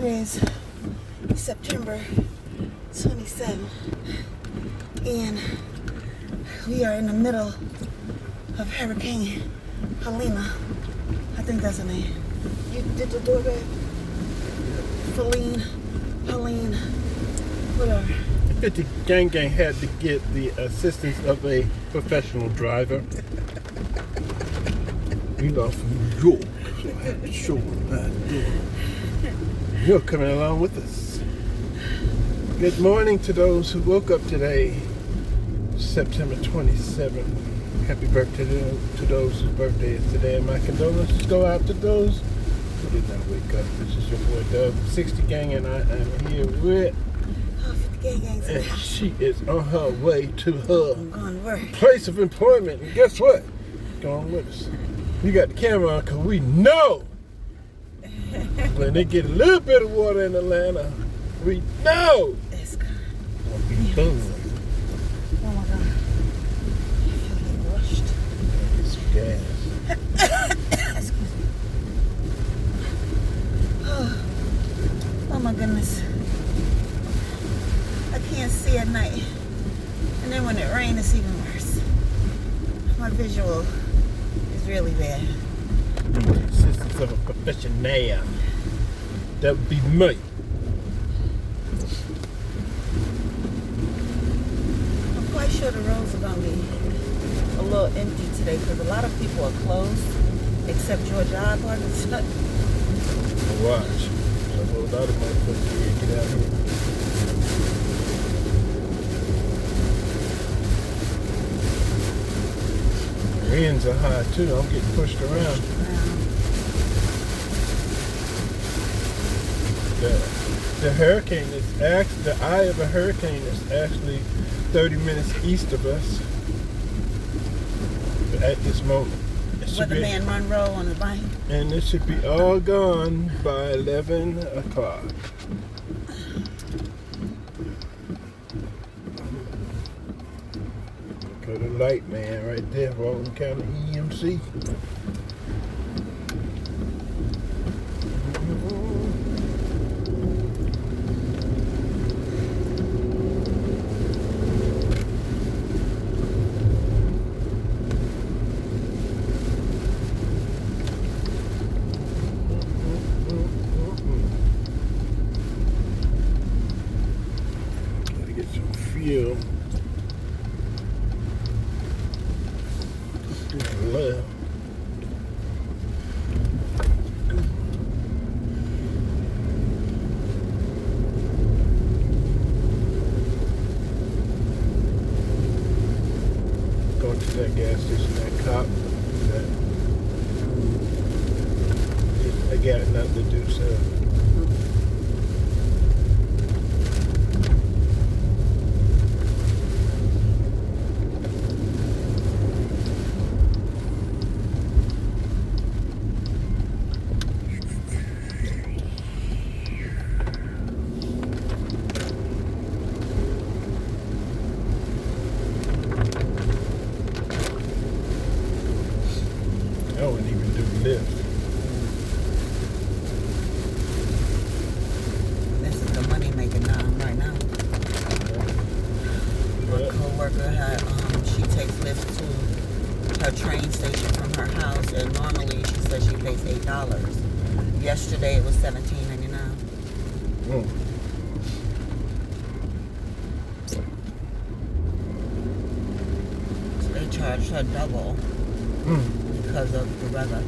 is September 27th, and we are in the middle of Hurricane Helena. I think that's her name. You did the doorbell? Helene, whatever. 50sGANG had to get the assistance of a professional driver. We are from New York, so I had to show them how to do it. You're coming along with us. Good morning to those who woke up today, September 27th. Happy birthday to those whose birthday is today, and my condolences go out to those who did not wake up. This is your boy Dub, 50sGANG, and I am here with 50sGANG. and she is on her way to her on work. place of employment. And guess what? Going with us. We got the camera on because we know when they get a little bit of water in Atlanta, we know It's gonna be boom. Oh my God. I feel like rushed. Get some gas. Excuse me. Oh my goodness. I can't see at night. And then when it rains, it's even worse. My visual is really bad. Assistance of a professional. That would be me. I'm quite sure the roads are going to be a little empty today because a lot of people are closed except Georgia Eye Park is shut. Watch. A whole lot of motherfuckers here get out here. Winds are high too. I'm getting pushed around. The hurricane is actually, the eye of a hurricane is actually 30 minutes east of us at this moment. Weatherman Monroe on the bike. And it should be all gone by 11 o'clock. Look at the light man right there, Walton County EMC. Gotta get some fuel. Left. Going to that gas station, that cop, I got nothing to do, so. I wouldn't even do lift. This is the money making right now. My co-worker had, she takes Lyft to her train station from her house, and normally she says she pays $8. Yesterday it was $17.99. So they charged her double because of the weather.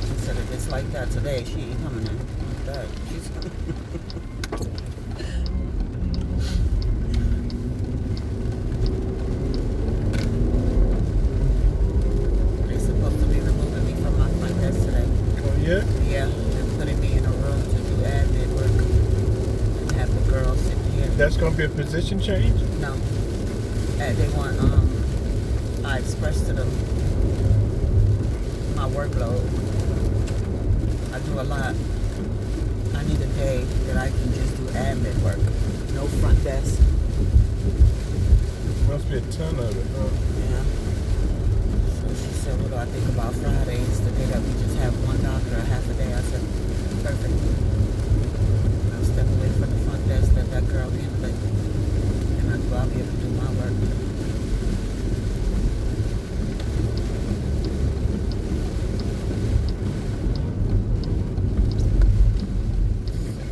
She said if it's like that today, she ain't coming in like that. She's They're supposed to be removing me from my front desk today. Oh, yeah? Yeah, and putting me in a room to do admin work and have the girls sit here. That's going to be a position change? No. They want, I expressed to them my workload. I do a lot. I need a day that I can just do admin work. No front desk. Must be a ton of it, huh? Yeah. So She said, what do I think about Fridays, the day that we just have one doctor, a half a day? I said, perfect. I'll step away from the front desk, let that girl handle it, and I'll be able to do my work.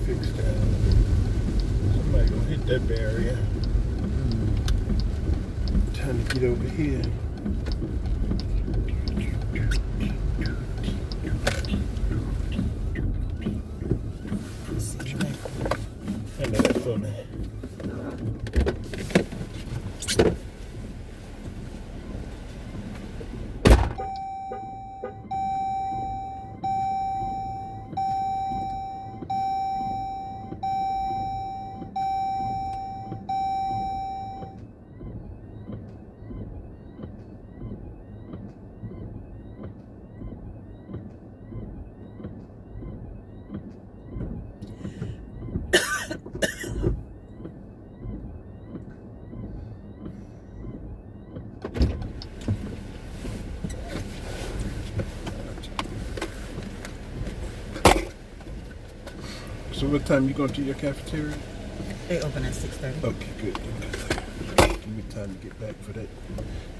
Fix that. Somebody gonna hit that barrier. Time to get over here. Handle that for me. So what time you going to your cafeteria? They open at 6:30. Okay, good. Give me time to get back for that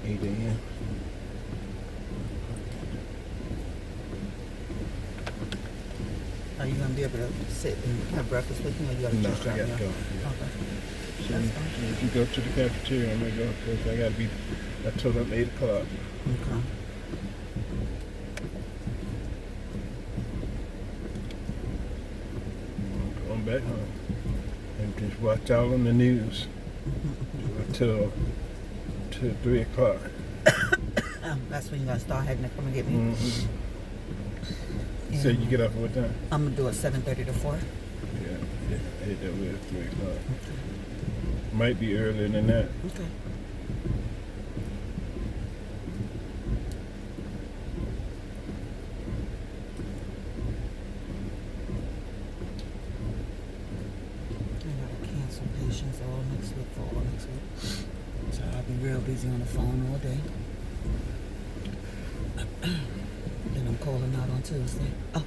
8 a.m. Are you going to be able to sit and have breakfast with me, or you got to No, just I drop got me to off? go. Okay. So That's fine. if you go to the cafeteria, I'm going to go because I got to be, I told them 8 o'clock. Okay. I'm going back home and just watch all on the news until 3 o'clock. That's when you got to start having to come and get me. Mm-hmm. So you get off at what time? I'm going to do it 7:30 to 4. Yeah, I hit that way at 3 o'clock. Might be earlier than that. Okay. I gotta cancel patients all next week for all next week. So I'll be real busy on the phone all day. Then I'm calling out on Tuesday. Oh,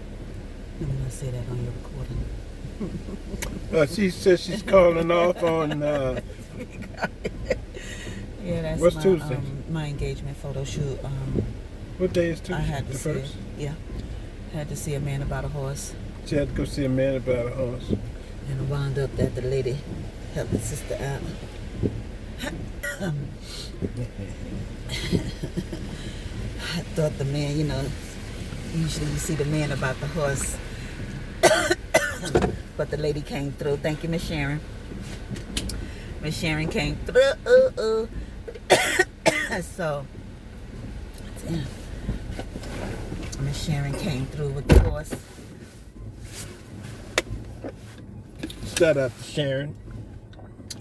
let me not say that on your recording. She says she's calling off on, Yeah, that's what's my, Tuesday? My engagement photo shoot. What day is Tuesday? I had to The see first? had to see a man about a horse. She had to go see a man about a horse. And it wound up that the lady helped the sister out. I thought the man, usually you see the man about the horse. But the lady came through. Thank you, Miss Sharon. Miss Sharon came through. So, Miss Sharon came through with the horse. Shout out to Sharon.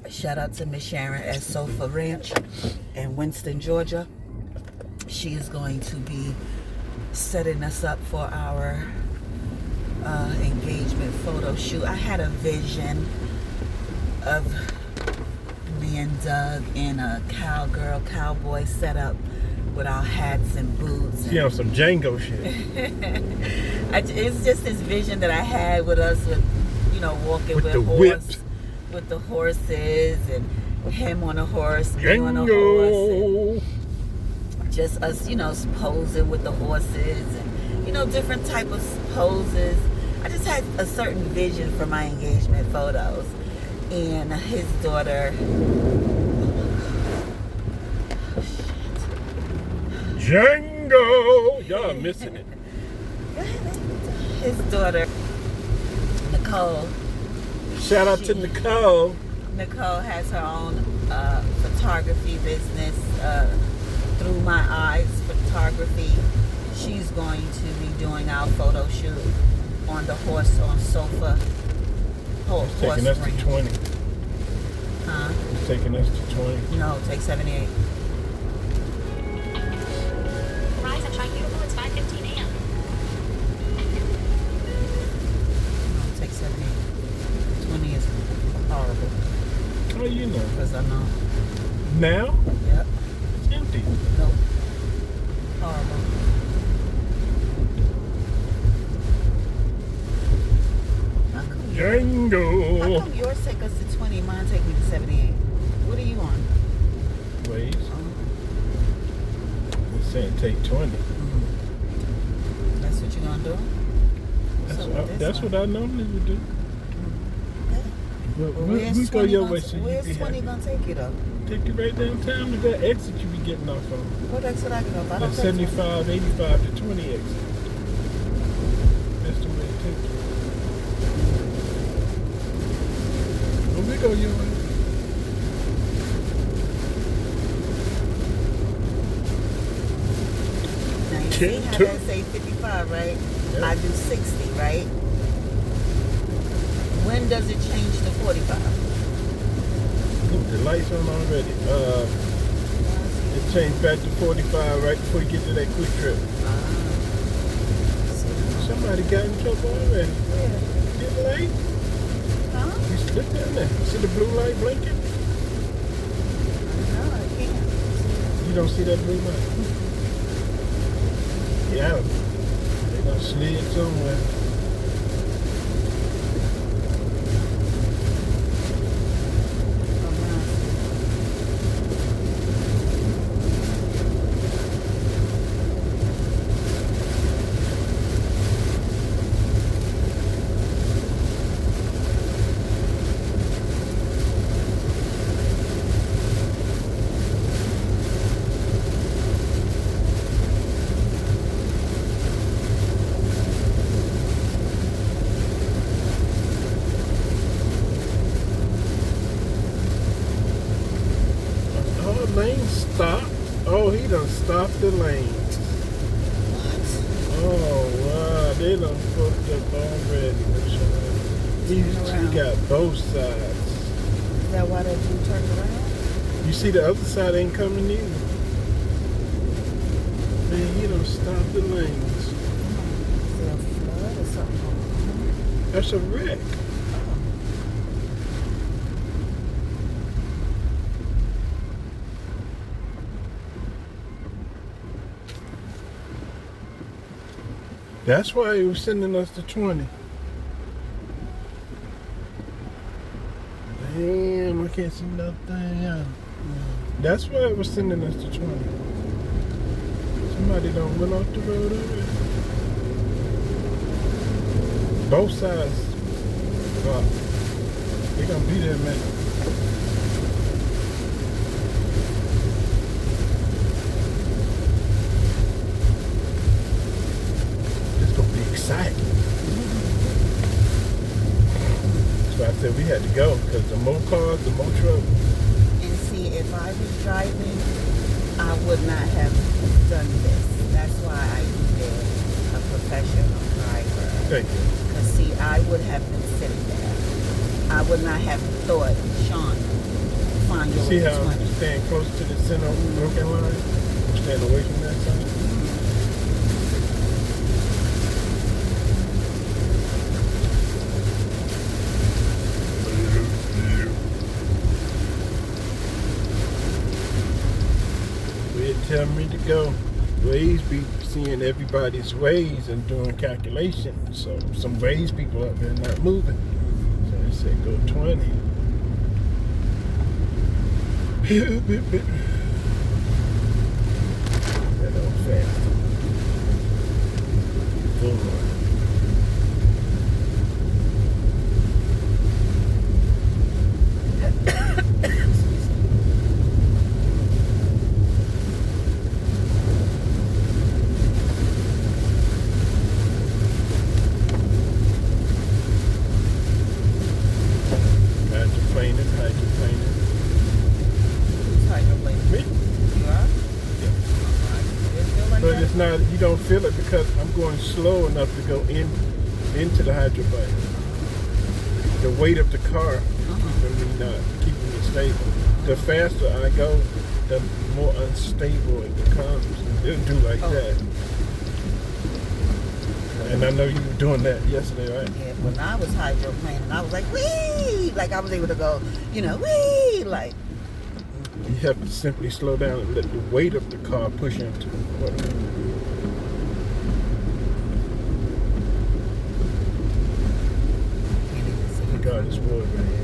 Shout out to Miss Sharon at Sofa Ranch in Winston, Georgia. She is going to be setting us up for our engagement photo shoot. I had a vision of me and Doug in a cowboy setup with our hats and boots. She on some Django shit. It's just this vision that I had with us walking With with the whips. with the horses, and him on a horse, me on a horse, Django. and just us, posing with the horses, and different type of poses. I just had a certain vision for my engagement photos, and his daughter. Django. Y'all are missing it. His daughter, Nicole. Shout out to Nicole. Nicole has her own photography business, Through My Eyes Photography. She's going to be doing our photo shoot on the horse on Sofa. It's taking us to 20. Huh? It's taking us to 20. No, take 78. Rise and shine beautiful. It's 5:15 a.m. No, take 78. 20 is horrible. Oh, you know. Because I know. Now? Yep. It's empty. Nope. Horrible. How come Django. yours take us to 20, mine take me to 78? What are you on? Ways. He's saying take 20. That's what you're gonna do? That's what I normally would do. Okay. But Well, we where's go 20 your gonna way t- so you where's be 20 happy. gonna take you though? Take you right downtown to that exit you be getting off on. What exit I get off? I That don't take 75, 85 to 20 exit. That's the way it takes you. Well, we go your way. Now you see how that say 55, right? Yep. I do 60, right? When does it change to 45? Look, the lights on already. It changed back to 45 right before you get to that quick trip. Somebody got in trouble already. Where? Get late. Huh? You slipped down there. See the blue light blinking? No, I can't. You don't see that blue light? Yeah. They gonna slid somewhere. Oh, lane stopped. Oh, he done stopped the lane. What? Oh, wow. They done fucked up already. He got both sides. Is that why that dude turned around? You see the other side ain't coming either. Man, he done stopped the lanes. Is there a flood or something going on? That's a wreck. That's why he was sending us to 20. Damn, I can't see nothing. That's why it was sending us to 20. Somebody done went off the road already. Both sides. They gonna be there, man. Exciting. That's why I said we had to go, because the more cars, the more trouble. And see, if I was driving, I would not have done this. That's why I needed a professional driver. Thank you. Because see, I would have been sitting there. I would not have thought, Sean, find your See way how to 20. I'm staying close to the center of the broken line? Staying away from that side? Tell me to go. Waze be seeing everybody's ways and doing calculations. So some Waze people up there not moving. So they said go 20. That old fast. Full on. But it's not, you don't feel it because I'm going slow enough to go into the hydroplane. The weight of the car when me not keeping it stable. The faster I go, the more unstable it becomes. It'll do like that. And I know you were doing that yesterday, right? Yeah, when I was hydroplaning, I was like, wee! Like I was able to go, wee! Like, You have to simply slow down and let the weight of the car push into it. God, this wood right here.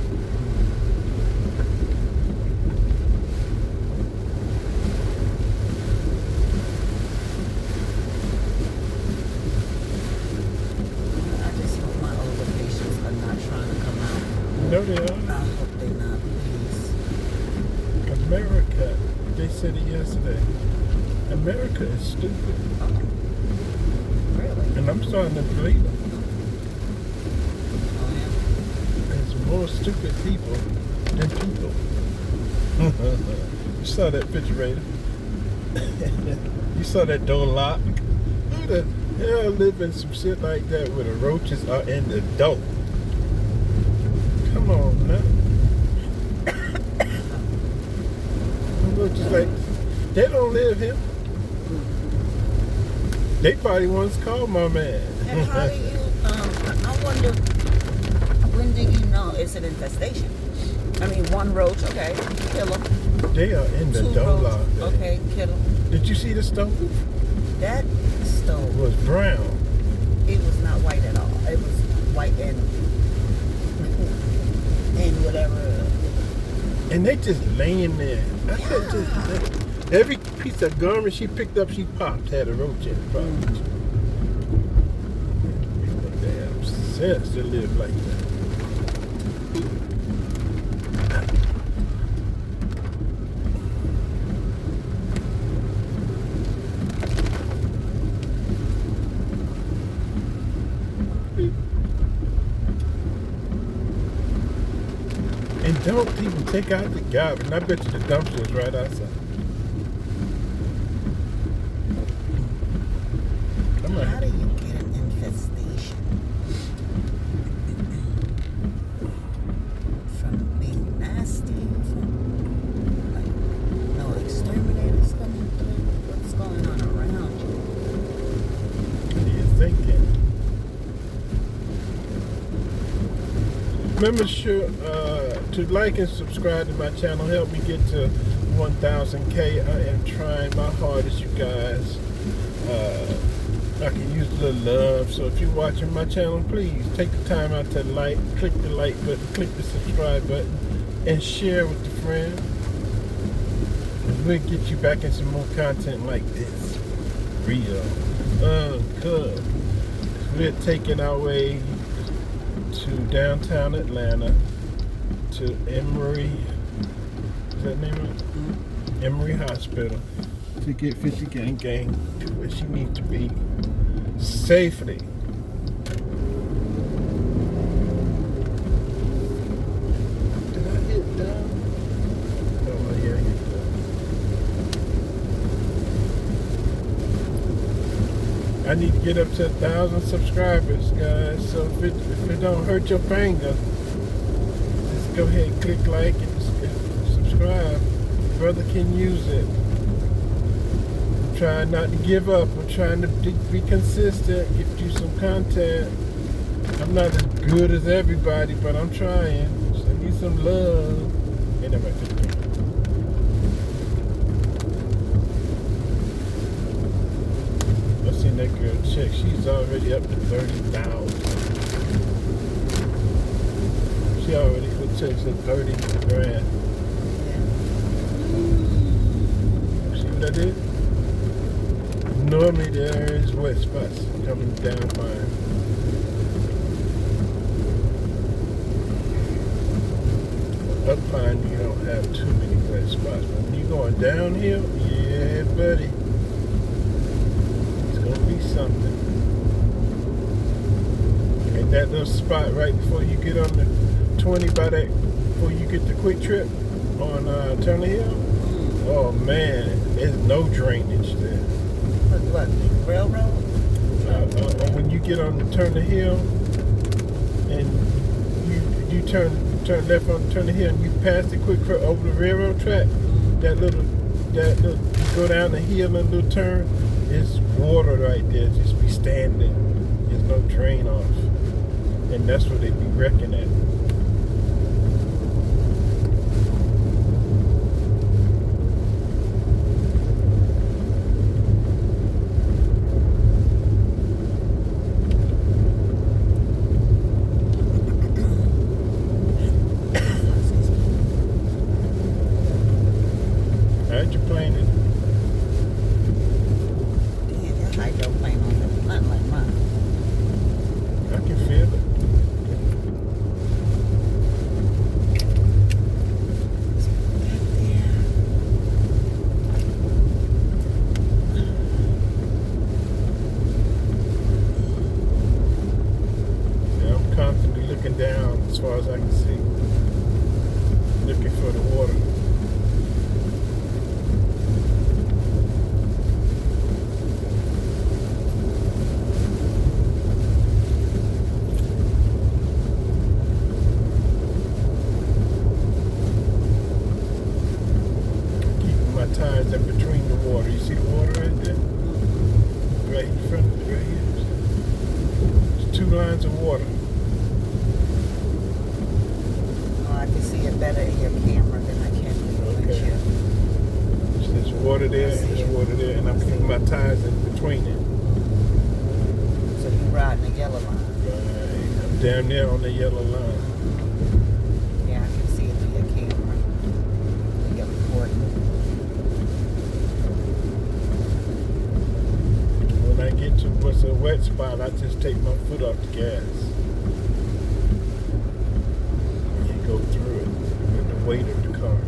I just hope my older patients are not trying to come out. No, they are. I hope they're not, please. America, they said it yesterday. America is stupid. Oh, really? And I'm starting to believe it. Oh, yeah. There's more stupid people than people. You saw that refrigerator. You saw that door lock. Who the hell live in some shit like that where the roaches are in the door? Come on now. The roaches like, they don't live here. They probably once called my man. And how do you, I wonder, when do you know it's an infestation? I mean, one roach, okay, kill them. They are in the Two door roach, lock. okay, kill them. Did you see the stove? That It stove, was brown. it was not white at all. It was white and whatever. And they just laying there. I said, just every piece of garment she picked up, she popped, had a roach in it. Probably. Damn sense to live like that. And don't even take out the garbage. And I bet you the dumpster is right outside. I'm like, How do you get an infestation from being nasty? From, like, no exterminators coming through? What's going on around you? what are you thinking? Remember to like and subscribe to my channel. Help me get to 1,000K. I am trying my hardest, you guys. I can use a little love. So if you're watching my channel, please take the time out to like, click the like button, click the subscribe button, and share with a friend. And we'll get you back in some more content like this. Real. Good. We're taking our way to downtown Atlanta, to Emory, is that the name of it? Mm-hmm. Emory Hospital, to get 50sGANG to where she needs to be safely. Did I hit down? Oh yeah, I hit down. I need to get up to 1,000 subscribers, guys. So if it don't hurt your finger, just go ahead and click like and subscribe. Brother can use it. I'm trying not to give up. I'm trying to be consistent, get you some content. I'm not as good as everybody, but I'm trying. So I need some love. Ain't that right? I seen that girl check. She's already up to 30,000. She already put checks at 30 grand. See what I did? Normally there is wet spots coming down fine. Up fine, you don't have too many wet spots. But when you're going downhill, yeah, buddy. Be something. And that little spot right before you get on the 20 by that, before you get the quick trip on Turner Hill. Oh man, there's no drainage there. What? Railroad? When you get on the Turner Hill and you turn left on Turner Hill and you pass the quick trip over the railroad track, that little you go down the hill and little turn. It's water right there, just be standing. There's no drain off. And that's what they be wrecking at. lines in between the water. You see the water right there? Right in front of it, right here. There's 2 lines of water. Oh, I can see it better in your camera than I can in the windshield. So there's water there, and there's water there, and I'm keeping my tires in between it. So you're riding the yellow line. Right. I'm down there on the yellow line. Yeah, I can see it through your camera. You're recording. When I get to what's a wet spot, I just take my foot off the gas. And you go through it with the weight of the car.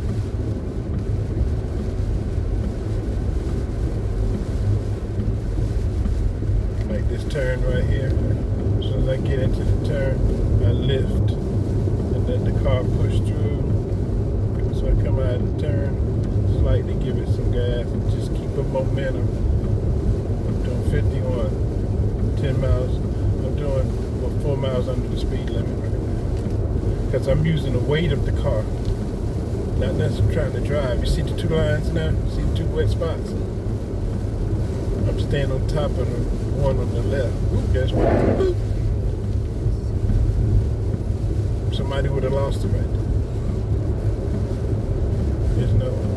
Like this turn right here. As soon as I get into the turn, I lift and let the car push through. So I come out of the turn, slightly give it some gas and just keep a momentum. I'm doing 51, 10 miles. I'm doing 4 miles under the speed limit right now. Because I'm using the weight of the car. Not necessarily trying to drive. You see the 2 lines now? You see the 2 wet spots? I'm staying on top of the one on the left. Ooh, guess what? Ooh. Somebody would have lost it right there. There's no one.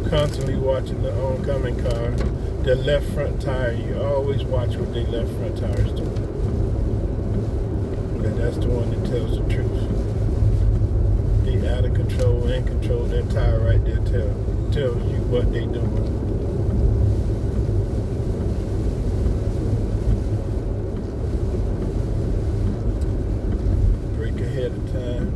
Constantly watching the oncoming car. The left front tire, you always watch what their left front tires do. That's the one that tells the truth. They out of control and control. That tire right there tells you what they doing. Brake ahead of time.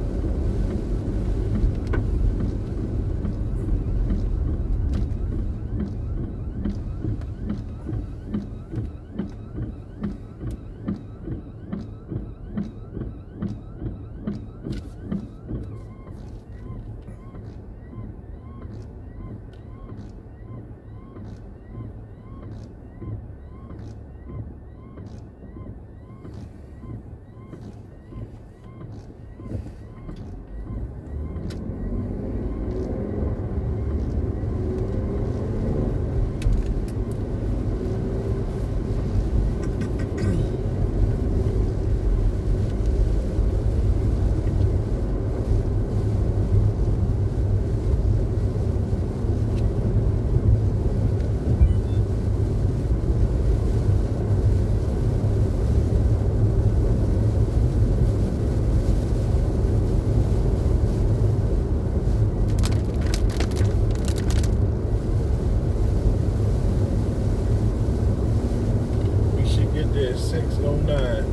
There at 6:09.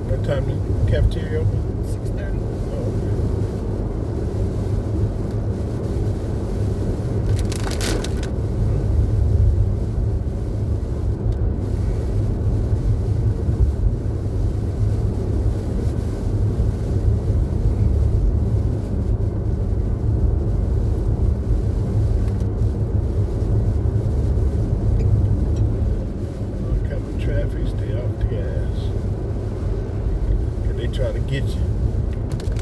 What time is the cafeteria open? 6:30. Oh, okay. Traffic, stay off the gas. Cause they try to get you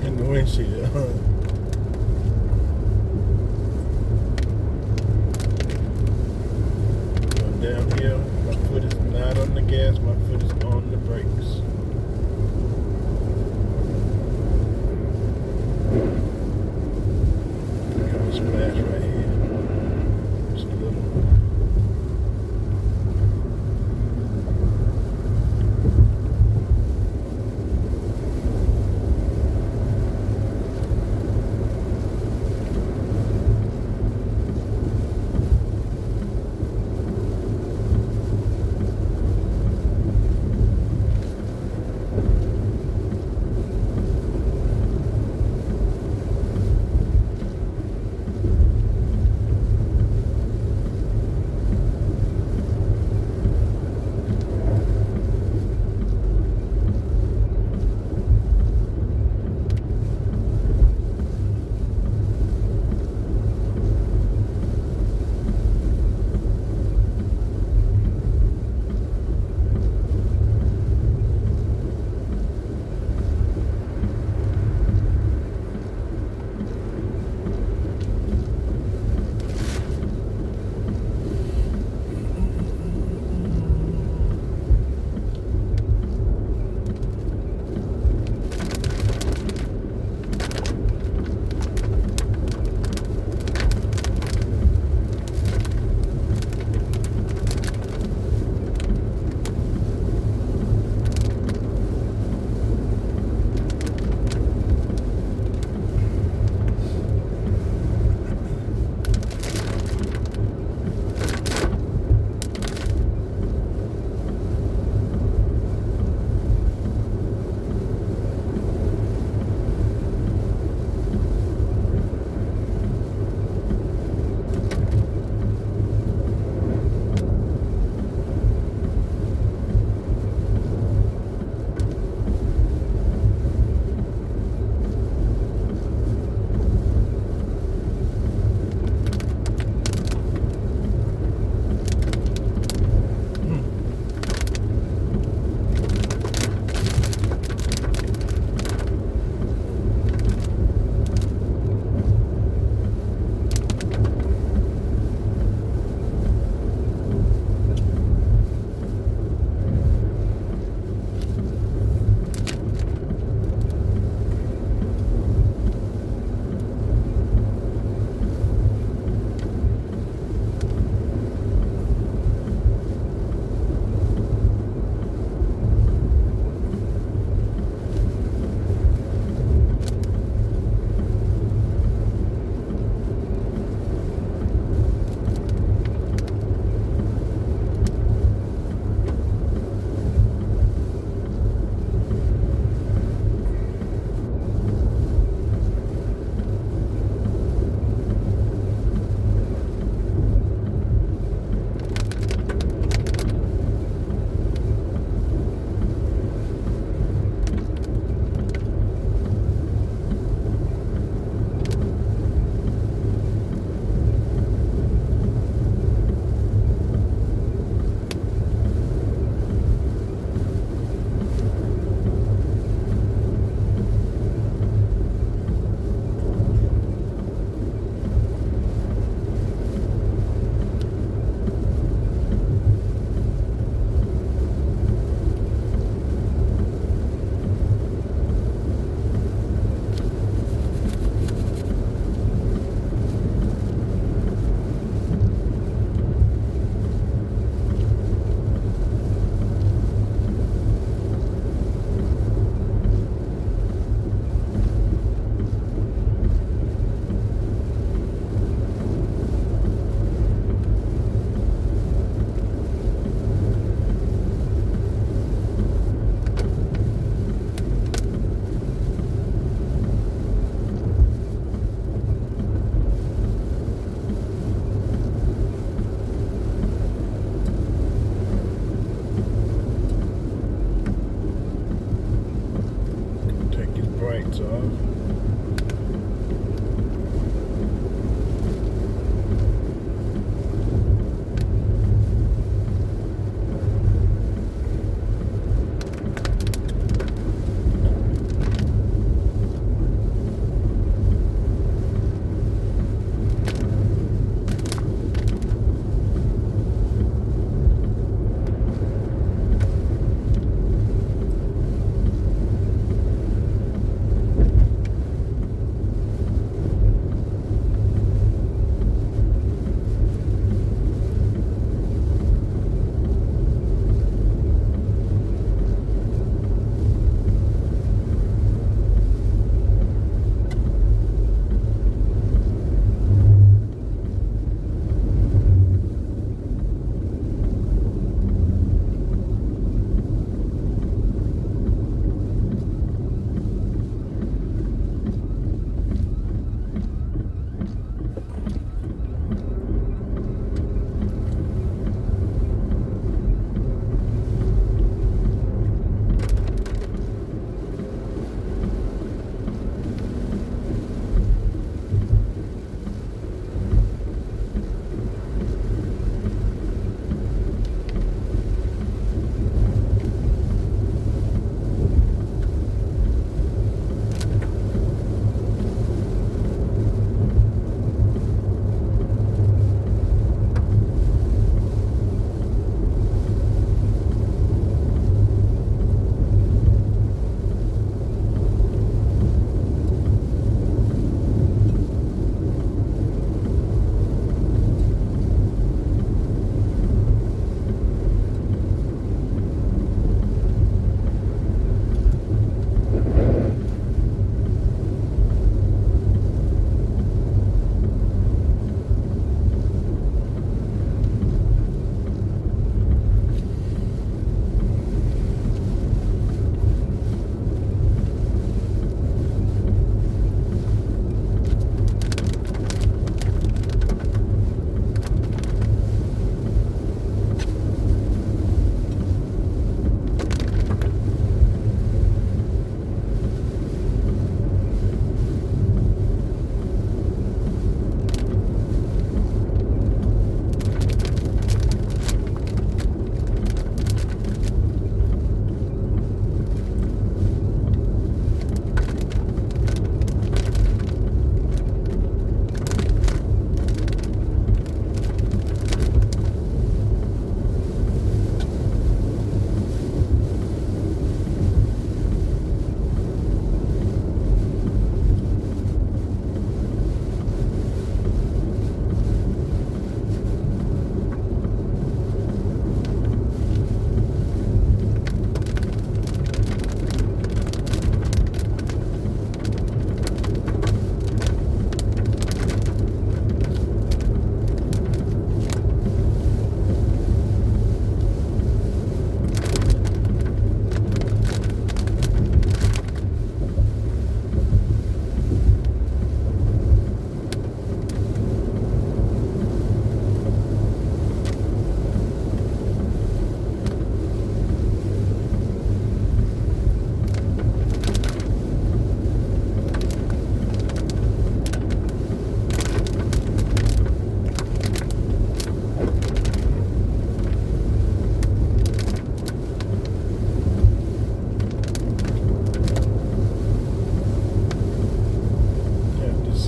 in the windshield. Going downhill, my foot is not on the gas, my foot is on the brakes. Got a splash right here. Just a little.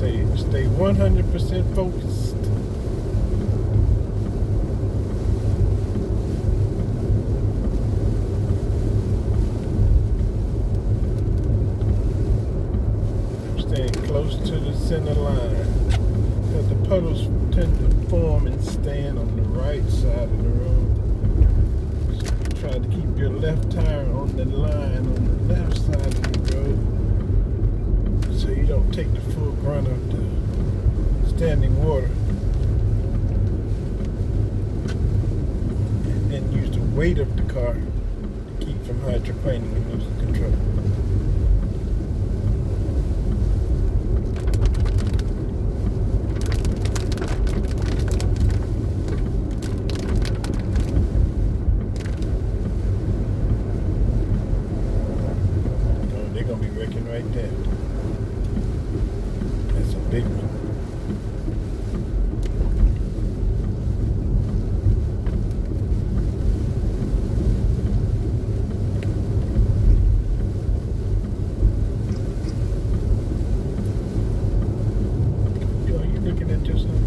say stay 100% focused. I'm staying close to the center line. Because the puddles tend to form and stand on the right side of the road. So you try to keep your left tire on the line on the left side of the road, so you don't take the full brunt of the standing water. And then use the weight of the car to keep from hydroplaning and losing control. Oh, they're gonna be wrecking right there. That's a big one. Are you looking at yourself?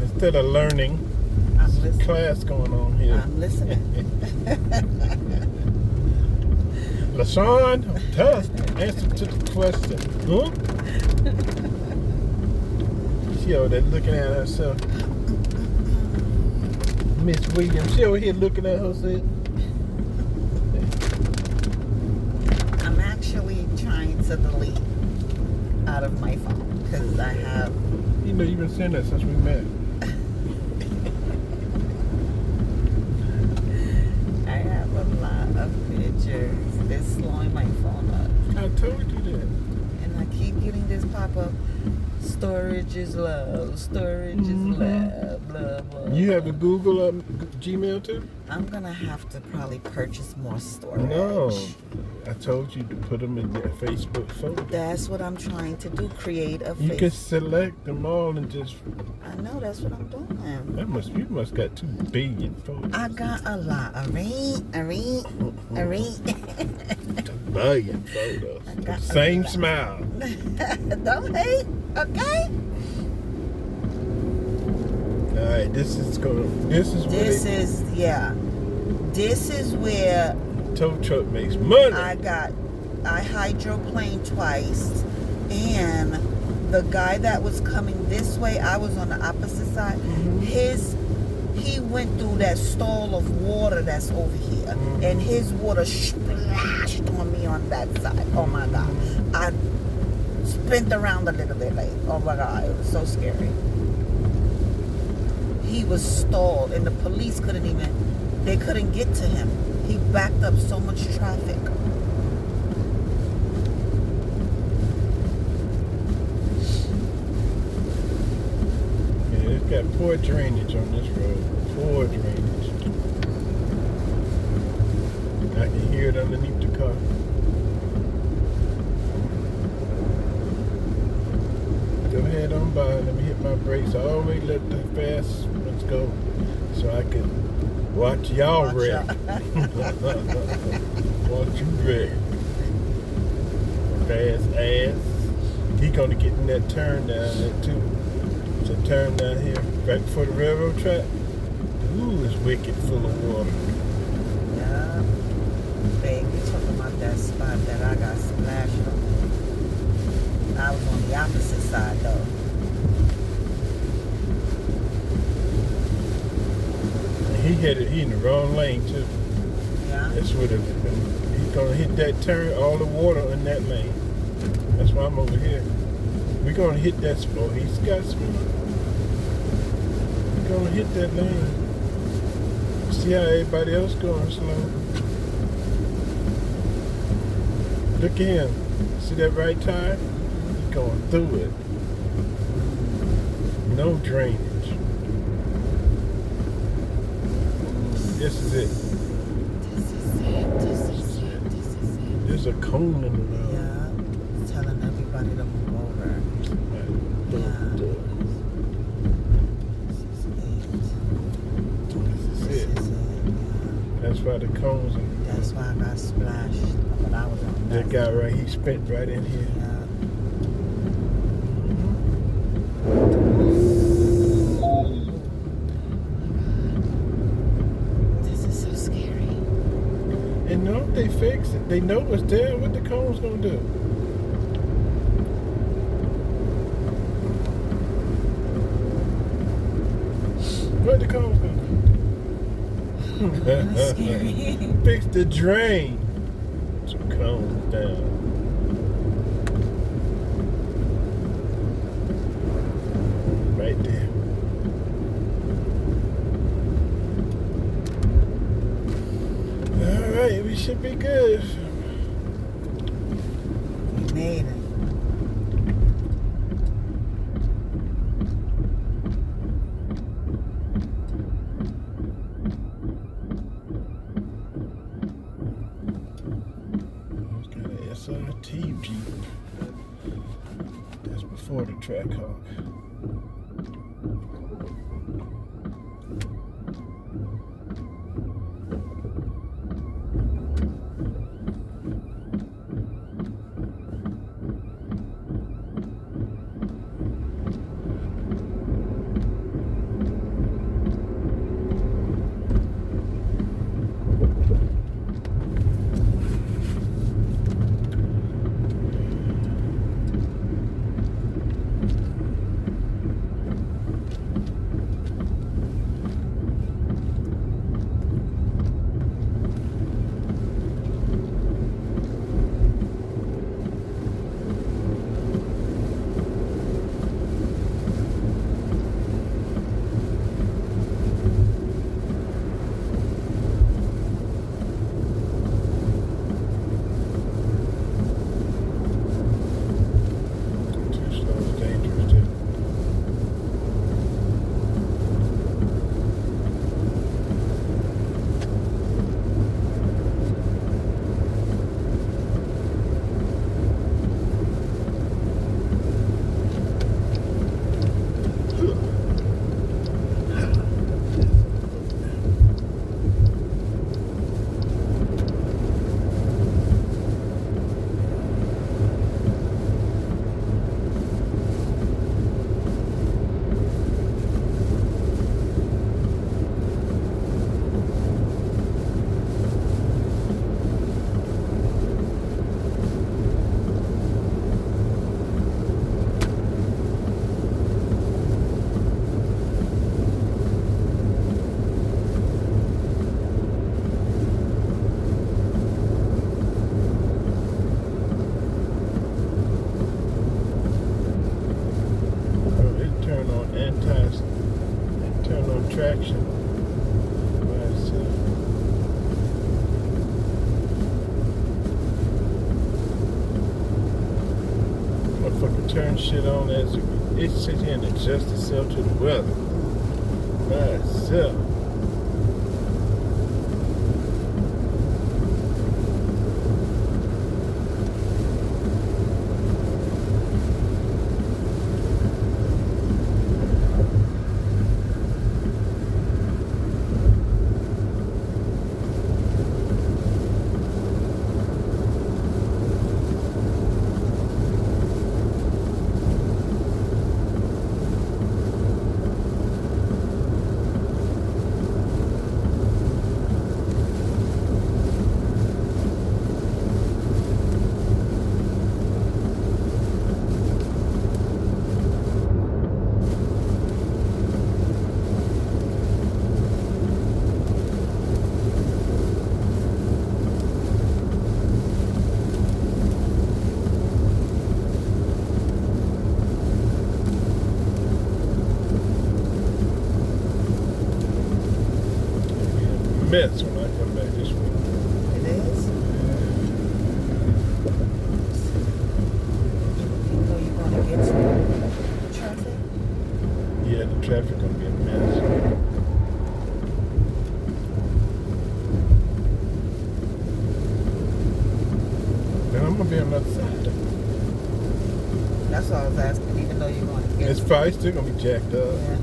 Instead of learning, I'm there's a listening. class going on here. I'm listening. LaShawn, tell us the answer to the question. Huh? She over there looking at herself. Miss Williams, she over here looking at herself. I'm actually trying to delete out of my phone because I have. You know, you've been saying that since we met. I have a lot of pictures. It's slowing my phone up. I told you that. And I keep getting this pop-up. Storage is low. Storage is low. Blah, blah. You have a Google Gmail too? I'm going to have to probably purchase more storage. No. I told you to put them in your Facebook folder. That's what I'm trying to do. Create a You can face. select them all and just. I know. That's what I'm doing. You must got 2 billion folders. I got a lot. A ring. 2 billion photos. got a Same lot. smile. Don't hate. Okay? All right, this is where This is where tow truck makes money. I hydroplaned twice, and the guy that was coming this way, I was on the opposite side. He went through that stall of water that's over here, and his water splashed on me on that side. Oh my God! I spent around a little bit like, oh my God, it was so scary. He was stalled, and the police couldn't get to him. He backed up so much traffic. Yeah, it's got poor drainage on this road. Poor drainage. I can hear it underneath the car. Go ahead on by. Let me hit my brakes. I always let the fast ones go so I can watch y'all Watch wreck. Watch you wreck. Fast ass. He gonna get in that turn down there too. It's a turn down here, right before the railroad track. Ooh, it's wicked full of water. Yeah. Babe, you talking about that spot that I got splashed on. I was on the opposite side though. And he in the wrong lane too. Yeah. That's what he's gonna hit that turn, all the water in that lane. That's why I'm over here. We're gonna hit that spot. He's got speed. We're gonna hit that lane. See how everybody else going slow. Look at him. See that right tire? He's going through it. No drainage. This is it. There's a cone in the road. Yeah. Telling everybody to move over. This is it. That's why the cones are. That's why I got splashed. But I was on That guy right, he spent right in here. Yeah. they fix it. They know what's there. What the cone's gonna do? What the cone's gonna do? That's scary. Fix the drain. Some cones down. Right there. All right, we should be good. We made it. It's got an SRT Jeep. That's before the Trackhawk. Traction. Motherfucker turn shit on as it sits here and adjusts itself to the weather. By itself. Mess when I come back this way. It is? You know you're going to get some traffic? Yeah, the traffic gonna be a mess. Then I'm gonna be on the other side. That's all I was asking, even though you're going to get It's probably still gonna be jacked up. Yeah.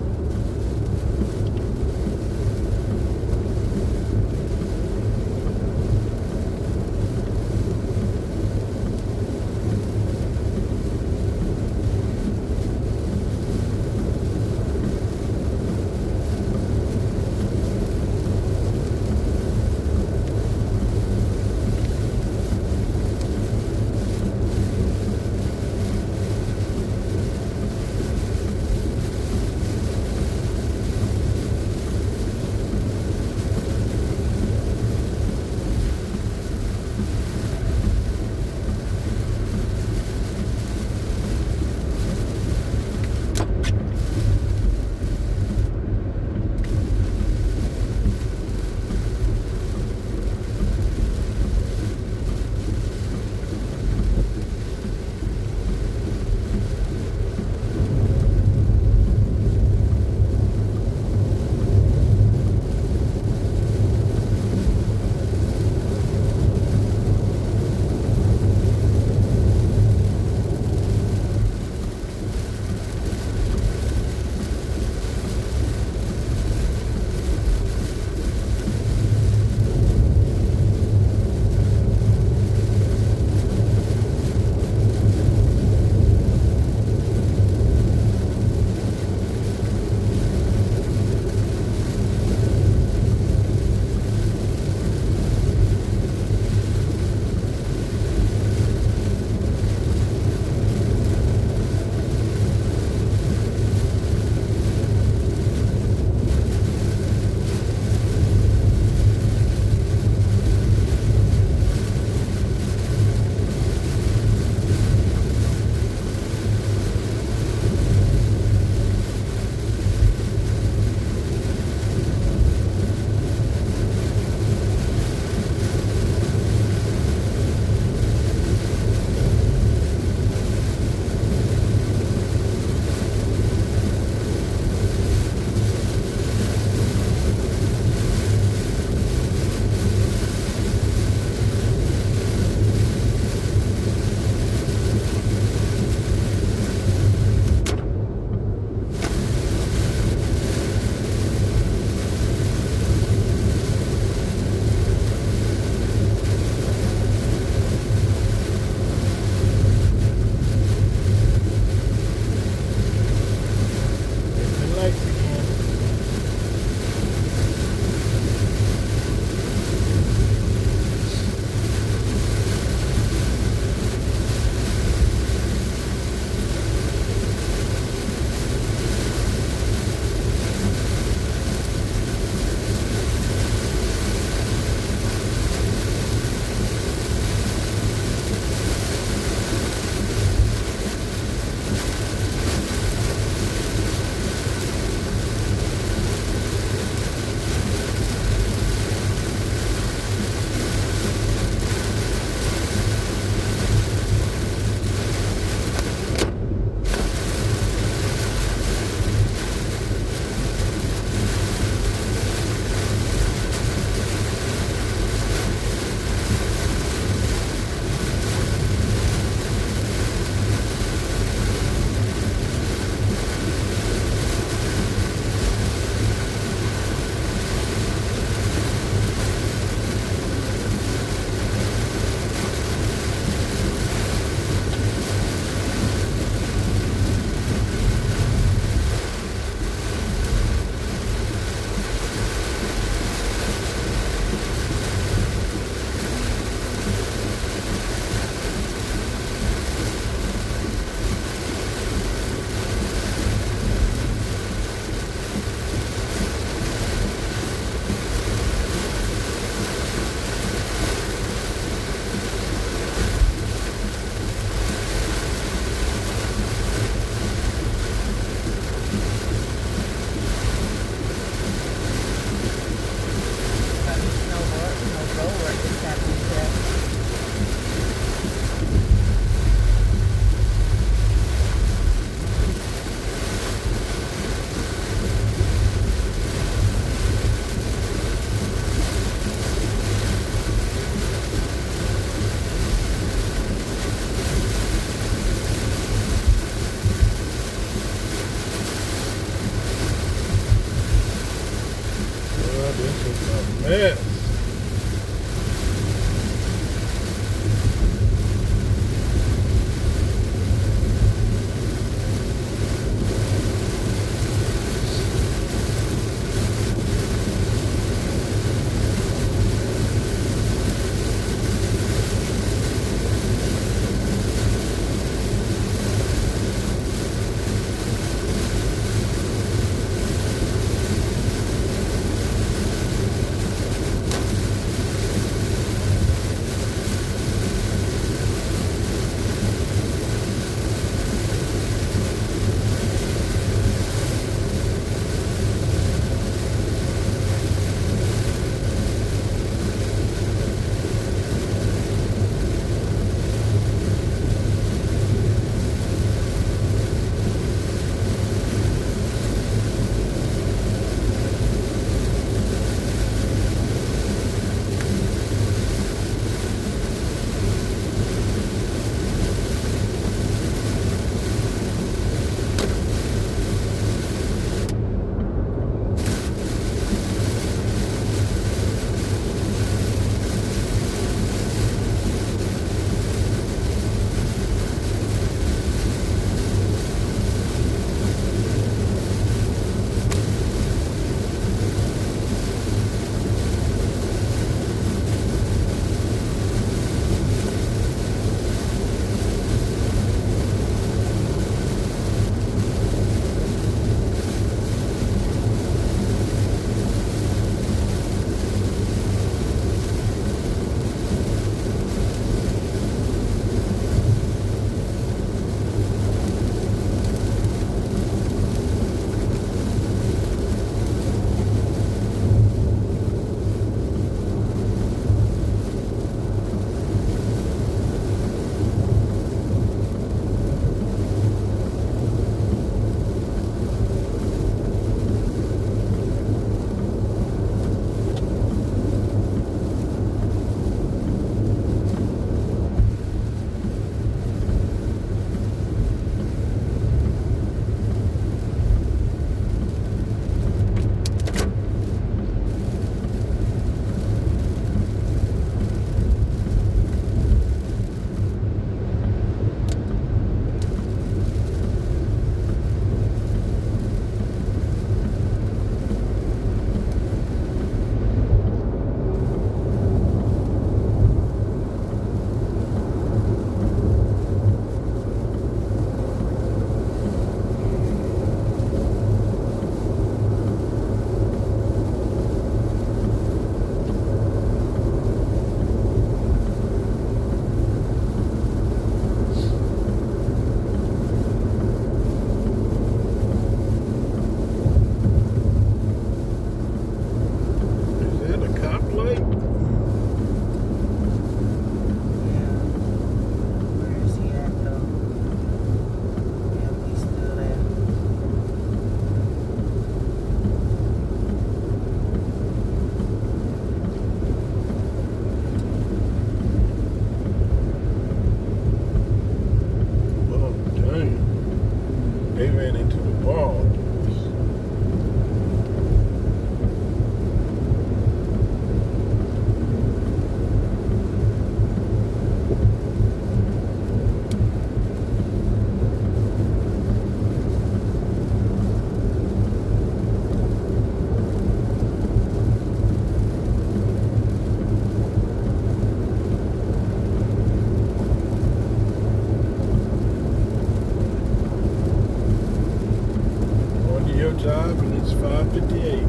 It's 5:58.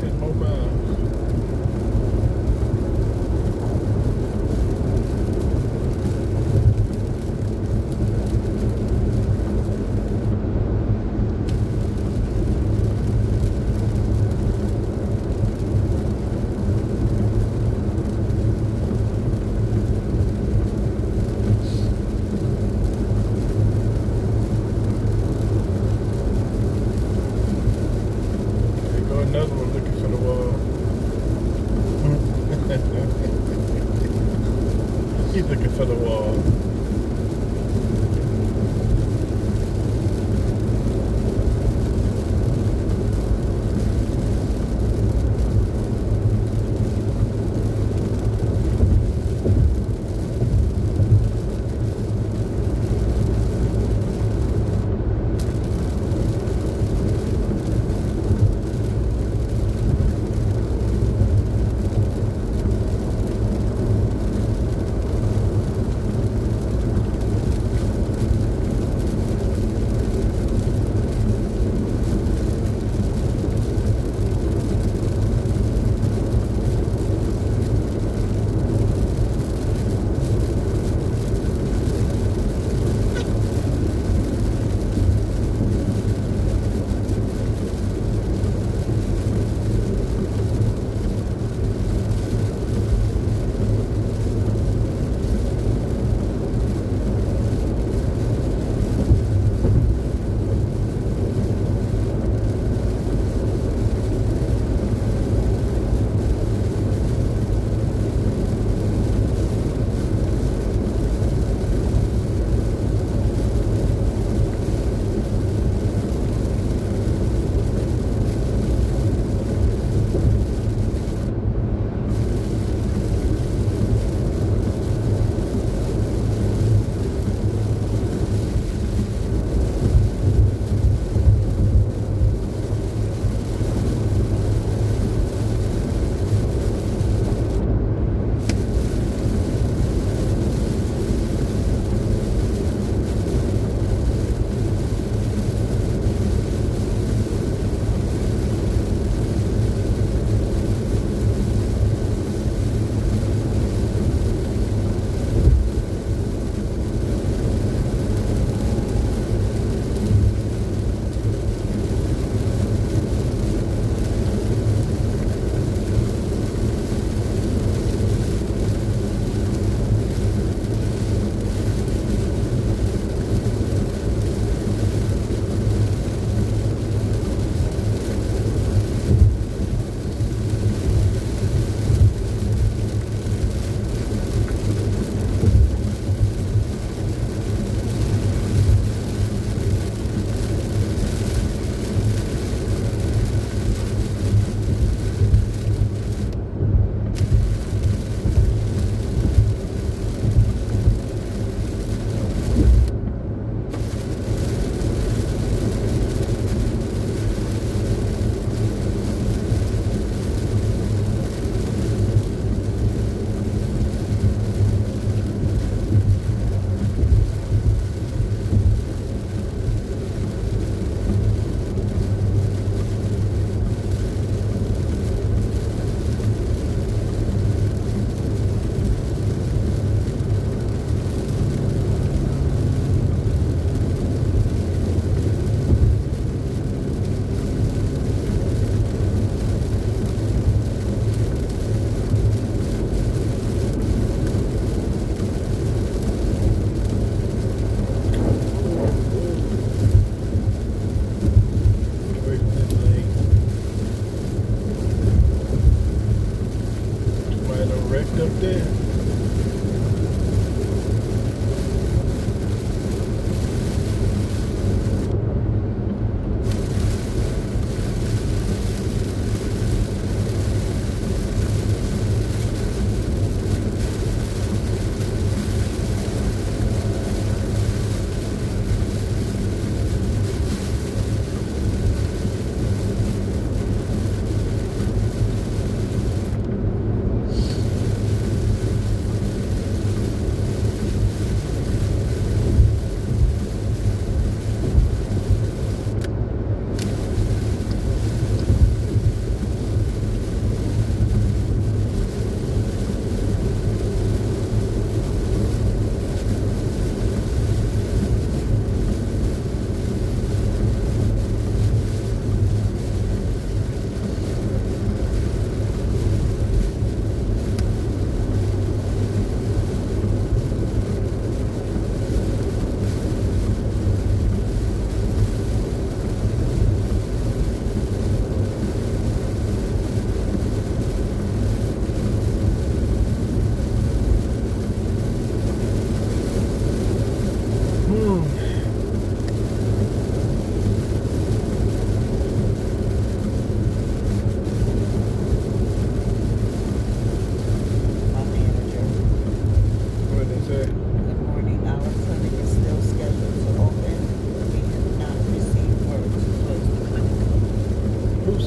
10 more miles. There go another one looking for the wall. He's looking for the wall.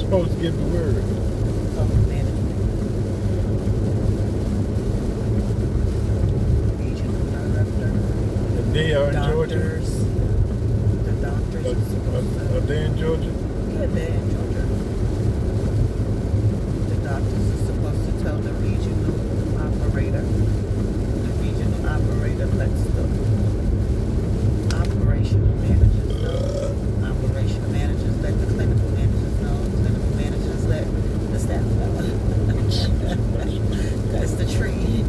supposed to give the word? Management. Regional director. And they are in Georgia? Doctors. The doctors are supposed to. Are they in Georgia? Yeah, they're in Georgia. The doctors are supposed to tell the regional operator. The regional operator lets the operational managers know. Operational managers let the clinical managers know. Clinical managers let the staff know. That's the tree.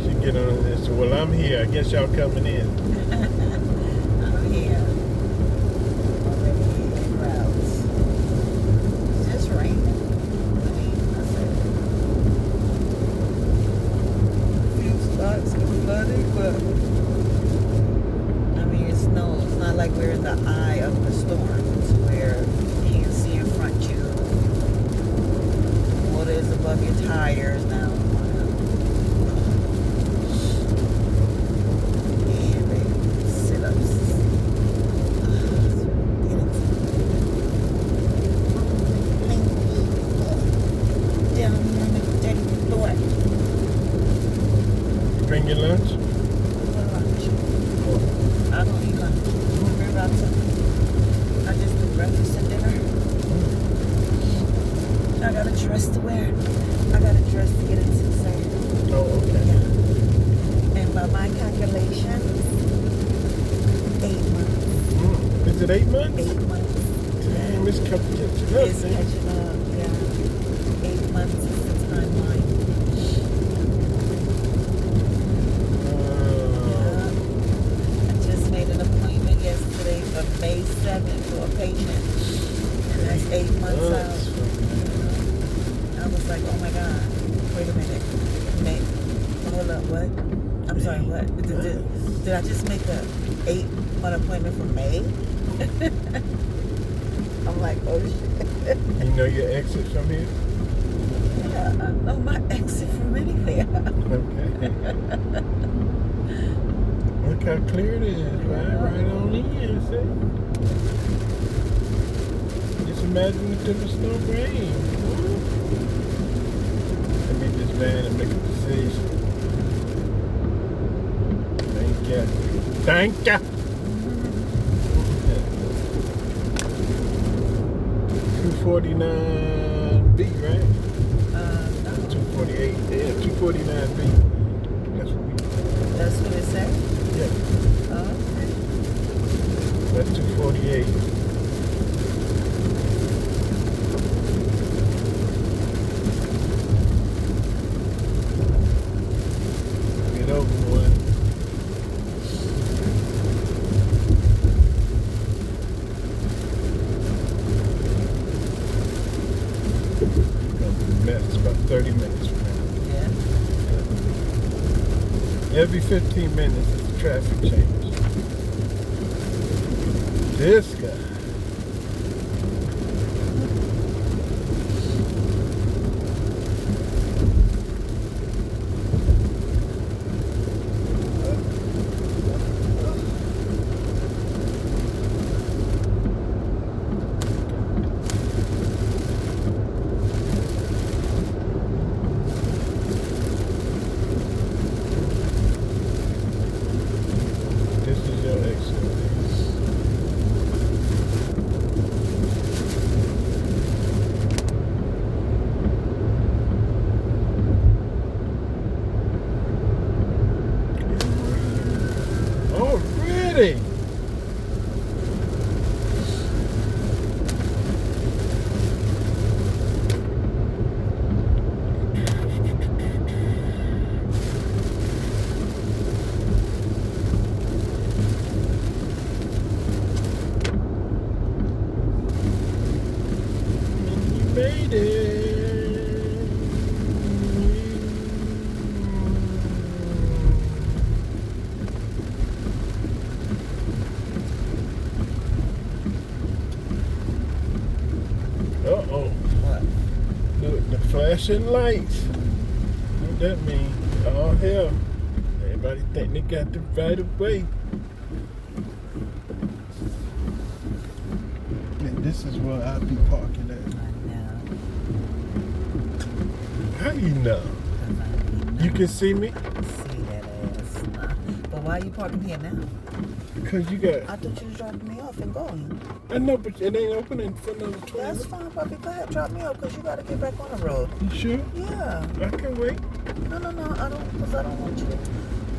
She get on this. Well, I'm here. I guess y'all coming in. I'm here. Already in crowds. It's just raining. I mean, I said a few spots are flooding, but I mean, it's no. It's not like we're in the eye of the storm. It's where you can't see in front of you. Water is above your tires now. Bring your lunch? I don't eat lunch. Remember I just do breakfast and dinner. I got a dress to wear. I got a dress to get into today. Oh, okay. Yeah. And by my calculations, 8 months. Is it 8 months? 8 months. Damn, it's catching up. It's catching up, yeah. 8 months is the timeline. I just made an appointment yesterday for May 7th for a patient. And that's 8 months out. I was like, oh my God, wait a minute. Hold up, what? I'm sorry, what? Did I just make a 8-month appointment for May? I'm like, oh shit. You know your exit from here? Yeah, I know my exit from anywhere. Okay. Look how clear it is, right? Right on in, see? Just imagine if there was no rain. Let me just land and make a decision. Thank you. Thank you. 249B, right? No. 248. Yeah, 249B. That's what we. That's what it said? Yeah. Oh, okay. That's 248. Get over one. That's about 30 minutes from now. Yeah. Every 15 minutes is a traffic change. This guy. This is your exit. Already. You made Uh-oh. What? Look, the flashing lights. What that mean? Oh, hell. Everybody think they got the right of way. this is where I'd be parking I at. know. How do you know? 'Cause I be You can see me? see that ass. Nah. But why are you parking here now? Because you got... I thought you was dropping me off and going. I know, but it ain't opening for another 20 That's minutes. fine, puppy. Go ahead, drop me off because you got to get back on the road. You sure? Yeah. I can wait. No, I don't, because I don't want you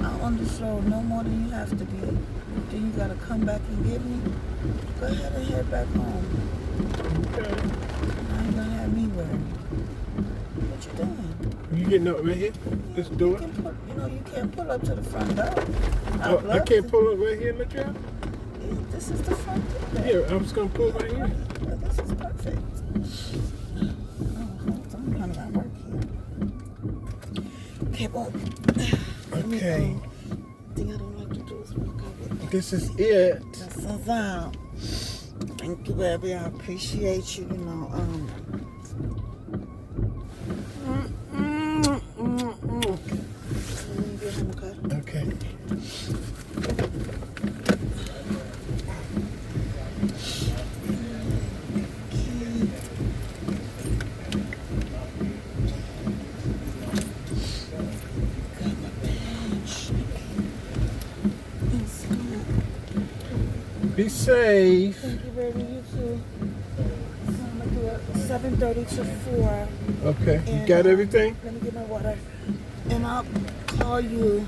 out on this road no more than you have to be. Then you got to come back and get me. Go ahead and head back home. Okay. I ain't going to have me worried. What you doing? You getting up right here? This You door? can put, you can't pull up to the front door. Oh, I can't pull it right here in the job? Yeah, this is the front door. Yeah, I was going to pull it right here. Yeah, this is perfect. Oh, hold on, I'm at work here. Okay, well, Okay. thing I don't like to do is walk out with This is it. This is out. Thank you, baby. I appreciate you, Let me get him a cut. Okay. Got my badge. Let's go. Be safe. Thank you, baby. You too. So I'm gonna do it 7:30 to 4. Okay. You And, got everything? Let me get my water. And I'll call you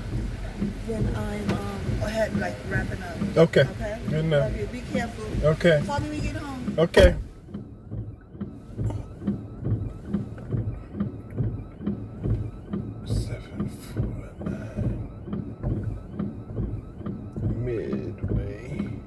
when I'm ahead, like wrapping up. Okay. Okay? Good enough. Love you. Be careful. Okay. Call me when you get home. Okay. Midway.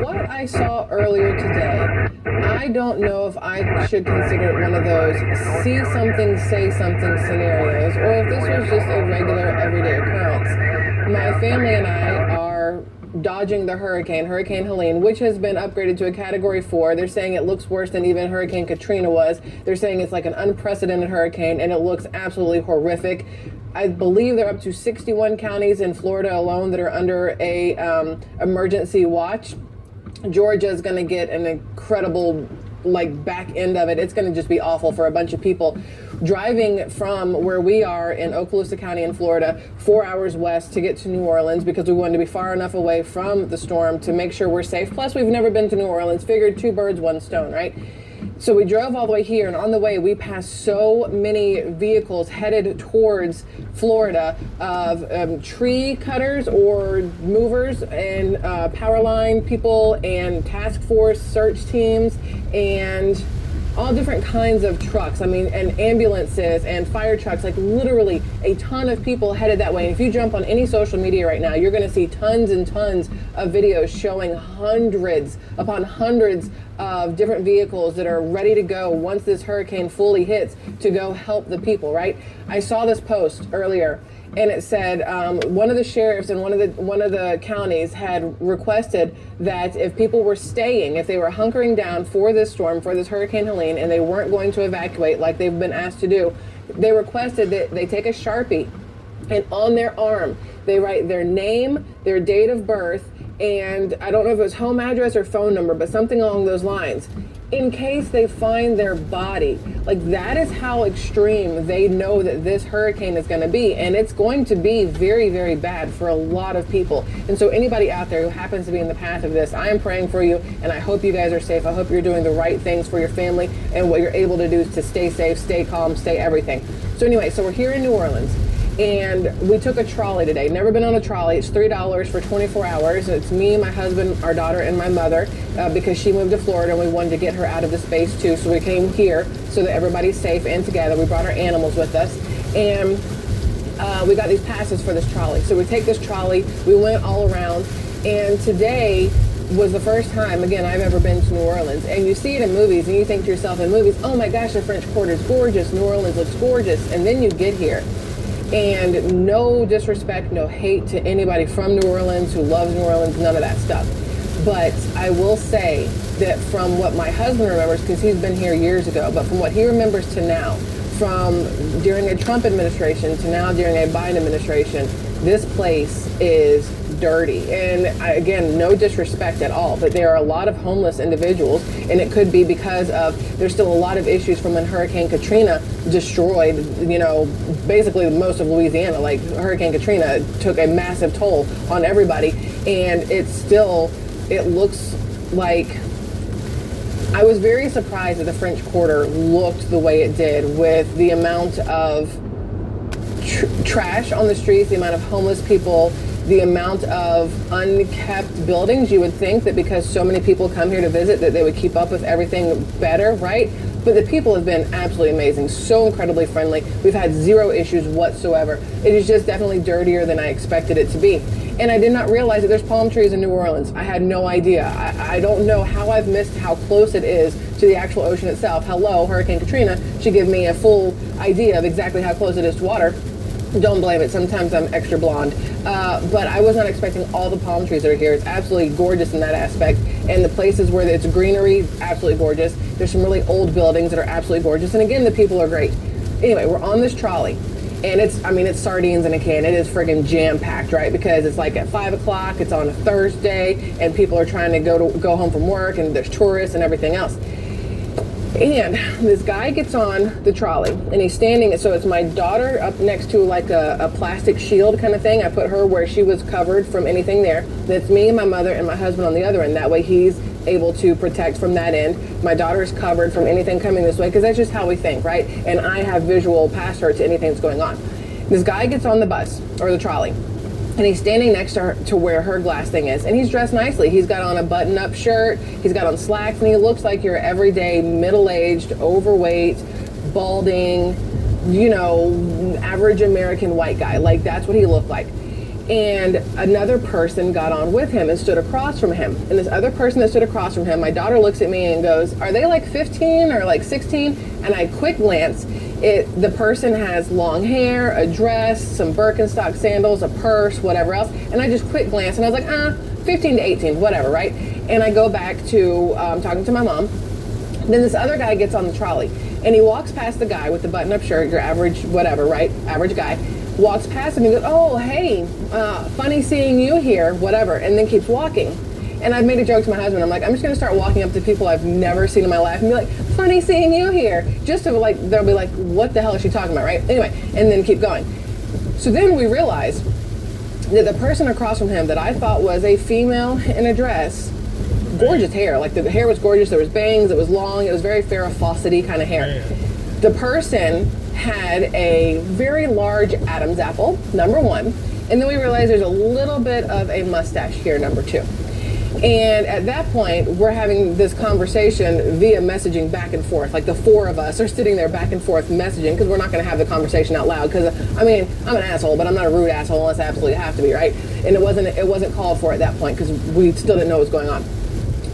What I saw earlier today, I don't know if I should consider it one of those see something, say something scenarios, or if this was just a regular, everyday occurrence. My family and I are dodging the Hurricane Helene, which has been upgraded to a Category 4. They're saying it looks worse than even Hurricane Katrina was. They're saying it's like an unprecedented hurricane, and it looks absolutely horrific. I believe they're up to 61 counties in Florida alone that are under a emergency watch. Georgia is going to get an incredible like back end of it, it's going to just be awful for a bunch of people driving from where we are in Okaloosa County in Florida, 4 hours west to get to New Orleans because we wanted to be far enough away from the storm to make sure we're safe. Plus, we've never been to New Orleans. Figured 2 birds, 1 stone, right? So we drove all the way here, and on the way we passed so many vehicles headed towards Florida of tree cutters or movers and power line people and task force search teams and all different kinds of trucks. I mean, and ambulances and fire trucks, like literally a ton of people headed that way. And if you jump on any social media right now, you're going to see tons and tons of videos showing hundreds upon hundreds of different vehicles that are ready to go once this hurricane fully hits to go help the people, right? I saw this post earlier, and it said one of the sheriffs in one of the counties had requested that if people were staying, if they were hunkering down for this storm, for this Hurricane Helene, and they weren't going to evacuate like they've been asked to do, they requested that they take a Sharpie and on their arm they write their name, their date of birth, and I don't know if it was home address or phone number, but something along those lines, in case they find their body. Like, that is how extreme they know that this hurricane is going to be, and it's going to be very, very bad for a lot of people. And so anybody out there who happens to be in the path of this, I am praying for you, and I hope you guys are safe. I hope you're doing the right things for your family, and what you're able to do to stay safe, stay calm, stay everything. So anyway, so we're here in New Orleans, and we took a trolley today. Never been on a trolley. It's $3 for 24 hours. It's me, my husband, our daughter, and my mother, because she moved to Florida and we wanted to get her out of the space too. So we came here so that everybody's safe and together. We brought our animals with us, and we got these passes for this trolley. So we take this trolley, we went all around, and today was the first time, again, I've ever been to New Orleans. And you see it in movies, and you think to yourself in movies, oh my gosh, the French Quarter is gorgeous, New Orleans looks gorgeous, and then you get here. And no disrespect, no hate to anybody from New Orleans who loves New Orleans, none of that stuff. But I will say that from what my husband remembers, because he's been here years ago, but from what he remembers to now, from during a Trump administration to now during a Biden administration, this place is dirty. And again, no disrespect at all, but there are a lot of homeless individuals, and it could be because of there's still a lot of issues from when Hurricane Katrina destroyed, you know, basically most of Louisiana. Like, Hurricane Katrina took a massive toll on everybody, and it looks like, I was very surprised that the French Quarter looked the way it did, with the amount of trash on the streets, the amount of homeless people, the amount of unkept buildings. You would think that because so many people come here to visit that they would keep up with everything better, right? But the people have been absolutely amazing, so incredibly friendly. We've had zero issues whatsoever. It is just definitely dirtier than I expected it to be. And I did not realize that there's palm trees in New Orleans. I had no idea. I don't know how I've missed how close it is to the actual ocean itself. Hello, Hurricane Katrina should give me a full idea of exactly how close it is to water. Don't blame it. Sometimes I'm extra blonde. But I was not expecting all the palm trees that are here. It's absolutely gorgeous in that aspect. And the places where it's greenery, absolutely gorgeous. There's some really old buildings that are absolutely gorgeous. And again, the people are great. Anyway, we're on this trolley. And it's sardines in a can. It is friggin' jam-packed, right? Because it's like at 5 o'clock, it's on a Thursday, and people are trying to go home from work, and there's tourists and everything else. And this guy gets on the trolley, and he's standing, so it's my daughter up next to like a plastic shield kind of thing. I put her where she was covered from anything there. That's me, my mother, and my husband on the other end. That way he's able to protect from that end. My daughter is covered from anything coming this way, because that's just how we think, right? And I have visual past her to anything that's going on. This guy gets on the bus, or the trolley, and he's standing next to her, to where her glass thing is, and he's dressed nicely. He's got on a button-up shirt, he's got on slacks, and he looks like your everyday middle-aged, overweight, balding, you know, average American white guy. Like, that's what he looked like. And another person got on with him and stood across from him. And this other person that stood across from him, my daughter looks at me and goes, are they like 15 or like 16? And I quick glance. The person has long hair, a dress, some Birkenstock sandals, a purse, whatever else. And I just quick glance, and I was like, 15 to 18, whatever, right? And I go back to talking to my mom. Then this other guy gets on the trolley, and he walks past the guy with the button-up shirt, your average whatever, right? Average guy. Walks past him and goes, oh, hey, funny seeing you here, whatever, and then keeps walking. And I've made a joke to my husband. I'm like, I'm just gonna start walking up to people I've never seen in my life and be like, funny seeing you here. Just to like, they'll be like, what the hell is she talking about, right? Anyway, and then keep going. So then we realized that the person across from him that I thought was a female in a dress, gorgeous hair, like the hair was gorgeous, there was bangs, it was long, it was very Farrah Fawcett-y kind of hair. The person had a very large Adam's apple, number one, and then we realized there's a little bit of a mustache here, number two. And at that point, we're having this conversation via messaging back and forth. Like the four of us are sitting there back and forth messaging because we're not going to have the conversation out loud. Because I mean, I'm an asshole, but I'm not a rude asshole unless I absolutely have to be, right? And it wasn't called for at that point because we still didn't know what was going on.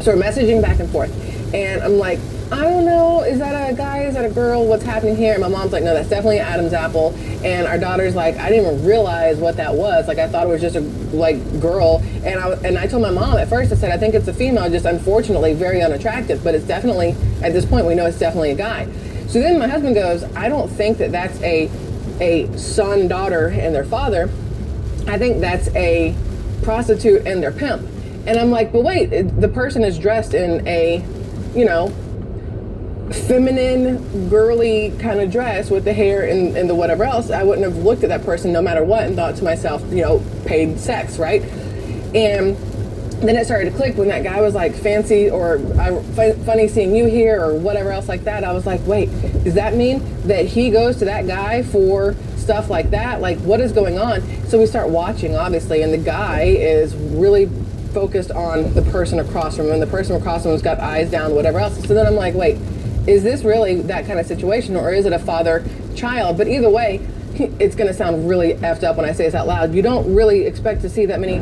So we're messaging back and forth, and I'm like, I don't know, is that a guy, is that a girl, what's happening here? And my mom's like, no, that's definitely an Adam's apple. And our daughter's like, I didn't even realize what that was. Like, I thought it was just a girl. And I told my mom at first, I said, I think it's a female, just unfortunately very unattractive, but it's definitely, at this point, we know it's definitely a guy. So then my husband goes, I don't think that that's a son, daughter, and their father. I think that's a prostitute and their pimp. And I'm like, but wait, the person is dressed in a, feminine, girly kind of dress with the hair and the whatever else. I wouldn't have looked at that person no matter what and thought to myself, paid sex, right? And then it started to click when that guy was like, fancy or funny seeing you here or whatever else like that. I was like, wait, does that mean that he goes to that guy for stuff like that? Like, what is going on? So we start watching, obviously, and the guy is really focused on the person across from him, and the person across from him's got eyes down, whatever else. So then I'm like, wait, is this really that kind of situation, or is it a father-child? But either way, it's going to sound really effed up when I say this out loud. You don't really expect to see that many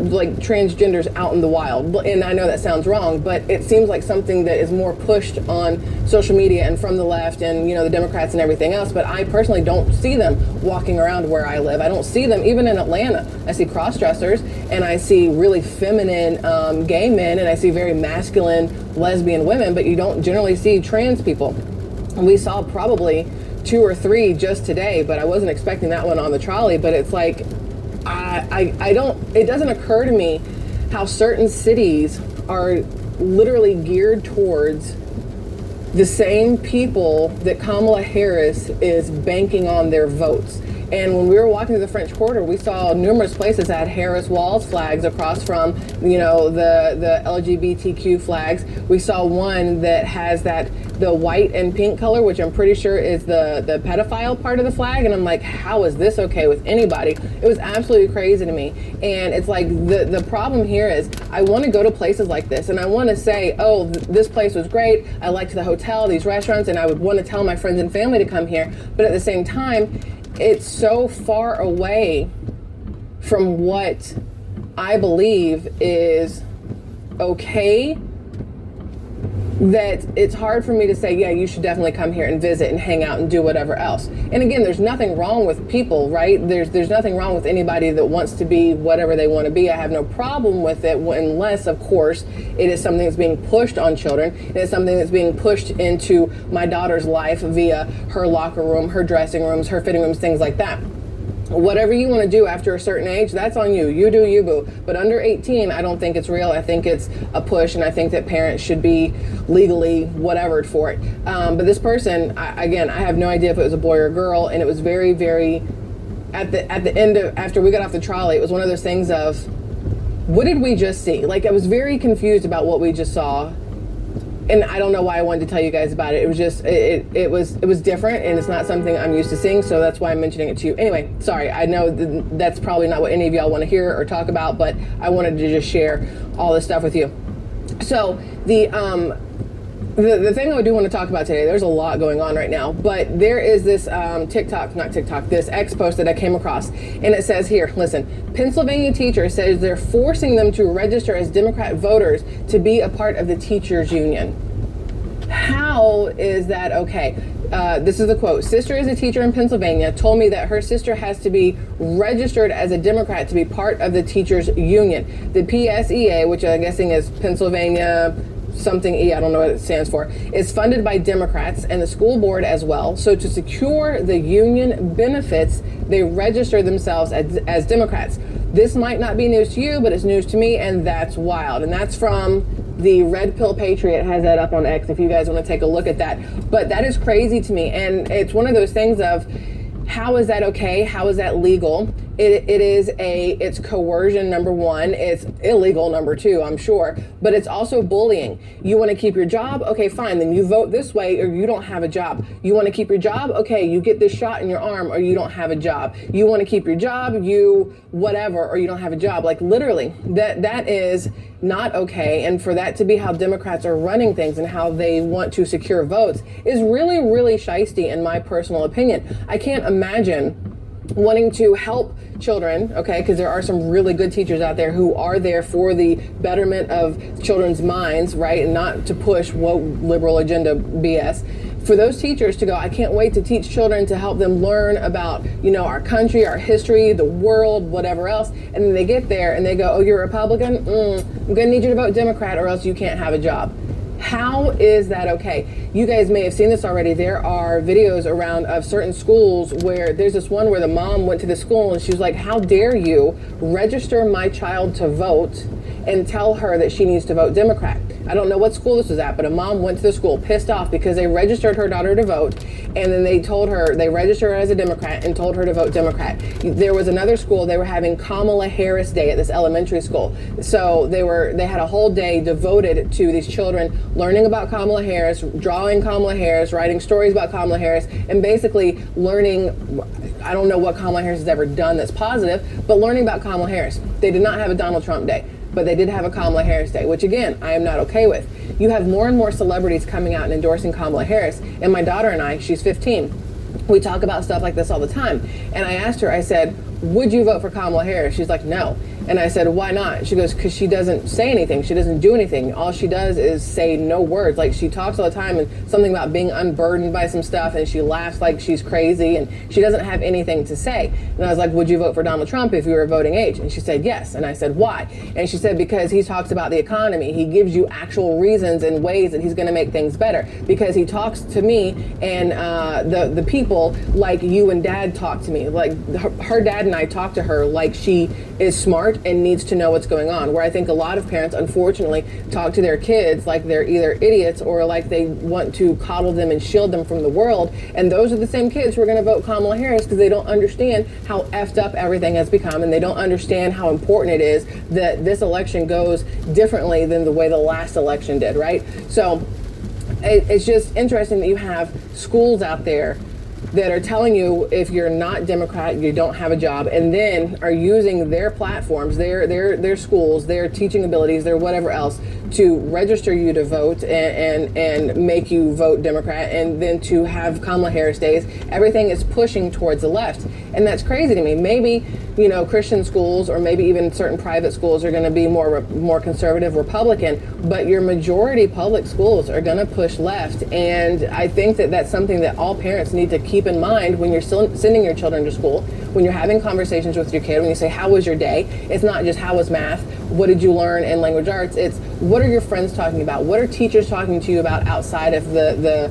like transgenders out in the wild, and I know that sounds wrong, but it seems like something that is more pushed on social media and from the left and the Democrats and everything else. But I personally don't see them walking around where I live. I don't see them even in Atlanta. I see cross-dressers and I see really feminine gay men, and I see very masculine lesbian women, but you don't generally see trans people. And we saw probably 2 or 3 just today, but I wasn't expecting that one on the trolley. But it's like, it doesn't occur to me how certain cities are literally geared towards the same people that Kamala Harris is banking on their votes. And when we were walking through the French Quarter, we saw numerous places that had Harris Walls flags across from, the LGBTQ flags. We saw one that has the white and pink color, which I'm pretty sure is the pedophile part of the flag. And I'm like, how is this okay with anybody? It was absolutely crazy to me. And it's like, the problem here is I want to go to places like this and I want to say, oh, this place was great. I liked the hotel, these restaurants, and I would want to tell my friends and family to come here. But at the same time, it's so far away from what I believe is okay that it's hard for me to say, yeah, you should definitely come here and visit and hang out and do whatever else. And again, there's nothing wrong with people, right? There's nothing wrong with anybody that wants to be whatever they want to be. I have no problem with it, unless, of course, it is something that's being pushed on children. And it's something that's being pushed into my daughter's life via her locker room, her dressing rooms, her fitting rooms, things like that. Whatever you want to do after a certain age, that's on you. You do you, boo. But under 18, I don't think it's real. I think it's a push, and I think that parents should be legally whatevered for it. But this person, I have no idea if it was a boy or a girl, and it was very, very, at the end of, after we got off the trolley, it was one of those things of, what did we just see? Like, I was very confused about what we just saw. And I don't know why I wanted to tell you guys about it. It was just, it was different, and it's not something I'm used to seeing, so that's why I'm mentioning it to you. Anyway, sorry, I know that's probably not what any of y'all want to hear or talk about, but I wanted to just share all this stuff with you. So the thing I do want to talk about today, there's a lot going on right now, but there is this this X post that I came across, and it says here, listen, Pennsylvania teacher says they're forcing them to register as Democrat voters to be a part of the teachers union. How is that okay? This is the quote. Sister is a teacher in Pennsylvania, told me that her sister has to be registered as a Democrat to be part of the teachers union. The PSEA, which I'm guessing is Pennsylvania something E, I don't know what it stands for, is funded by Democrats and the school board as well. So to secure the union benefits, they register themselves as Democrats. This might not be news to you, but it's news to me, and that's wild. And that's from the Red Pill Patriot, has that up on X if you guys want to take a look at that. But that is crazy to me, and it's one of those things of, how is that okay? How is that legal? It's coercion, number one. It's illegal, number two, I'm sure. But it's also bullying. You want to keep your job? Okay, fine. Then you vote this way or you don't have a job. You want to keep your job? Okay, you get this shot in your arm or you don't have a job. You want to keep your job, you whatever, or you don't have a job. Like literally, that is not okay. And for that to be how Democrats are running things and how they want to secure votes is really, really shisty in my personal opinion. I can't imagine wanting to help children, okay, because there are some really good teachers out there who are there for the betterment of children's minds, right, and not to push woke liberal agenda BS. For those teachers to go, I can't wait to teach children to help them learn about, you know, our country, our history, the world, whatever else, and then they get there and they go, oh, you're a Republican? I'm gonna need you to vote Democrat or else you can't have a job. How is that okay? You guys may have seen this already. There are videos around of certain schools where there's this one where the mom went to the school and she was like, how dare you register my child to vote and tell her that she needs to vote Democrat. I don't know what school this was at, but a mom went to the school pissed off because they registered her daughter to vote, and then they told her, they registered her as a Democrat and told her to vote Democrat. There was another school, they were having Kamala Harris Day at this elementary school. So they had a whole day devoted to these children learning about Kamala Harris, drawing Kamala Harris, writing stories about Kamala Harris, and basically learning, I don't know what Kamala Harris has ever done that's positive, but learning about Kamala Harris. They did not have a Donald Trump Day, but they did have a Kamala Harris Day, which again, I am not okay with. You have more and more celebrities coming out and endorsing Kamala Harris, and my daughter and I, she's 15, we talk about stuff like this all the time. And I asked her, I said, would you vote for Kamala Harris? She's like, no. And I said, why not? She goes, because she doesn't say anything. She doesn't do anything. All she does is say no words. Like, she talks all the time and something about being unburdened by some stuff, and she laughs like she's crazy, and she doesn't have anything to say. And I was like, would you vote for Donald Trump if you were voting age? And she said, yes. And I said, why? And she said, because he talks about the economy. He gives you actual reasons and ways that he's going to make things better. Because he talks to me and the people like you and Dad talk to me. Like, her dad and I talk to her like she is smart and needs to know what's going on. Where I think a lot of parents, unfortunately, talk to their kids like they're either idiots or like they want to coddle them and shield them from the world. And those are the same kids who are going to vote Kamala Harris because they don't understand how effed up everything has become, and they don't understand how important it is that this election goes differently than the way the last election did, right? So it's just interesting that you have schools out there that are telling you if you're not Democrat, you don't have a job, and then are using their platforms, their schools, their teaching abilities, their whatever else to register you to vote and make you vote Democrat, and then to have Kamala Harris days. Everything is pushing towards the left, and that's crazy to me. Maybe, you know, Christian schools or maybe even certain private schools are going to be more conservative Republican, but your majority public schools are going to push left, and I think that that's something that all parents need to keep in mind when you're still sending your children to school, when you're having conversations with your kid, when you say, how was your day? It's not just how was math, what did you learn in language arts? It's what are your friends talking about? What are teachers talking to you about outside of the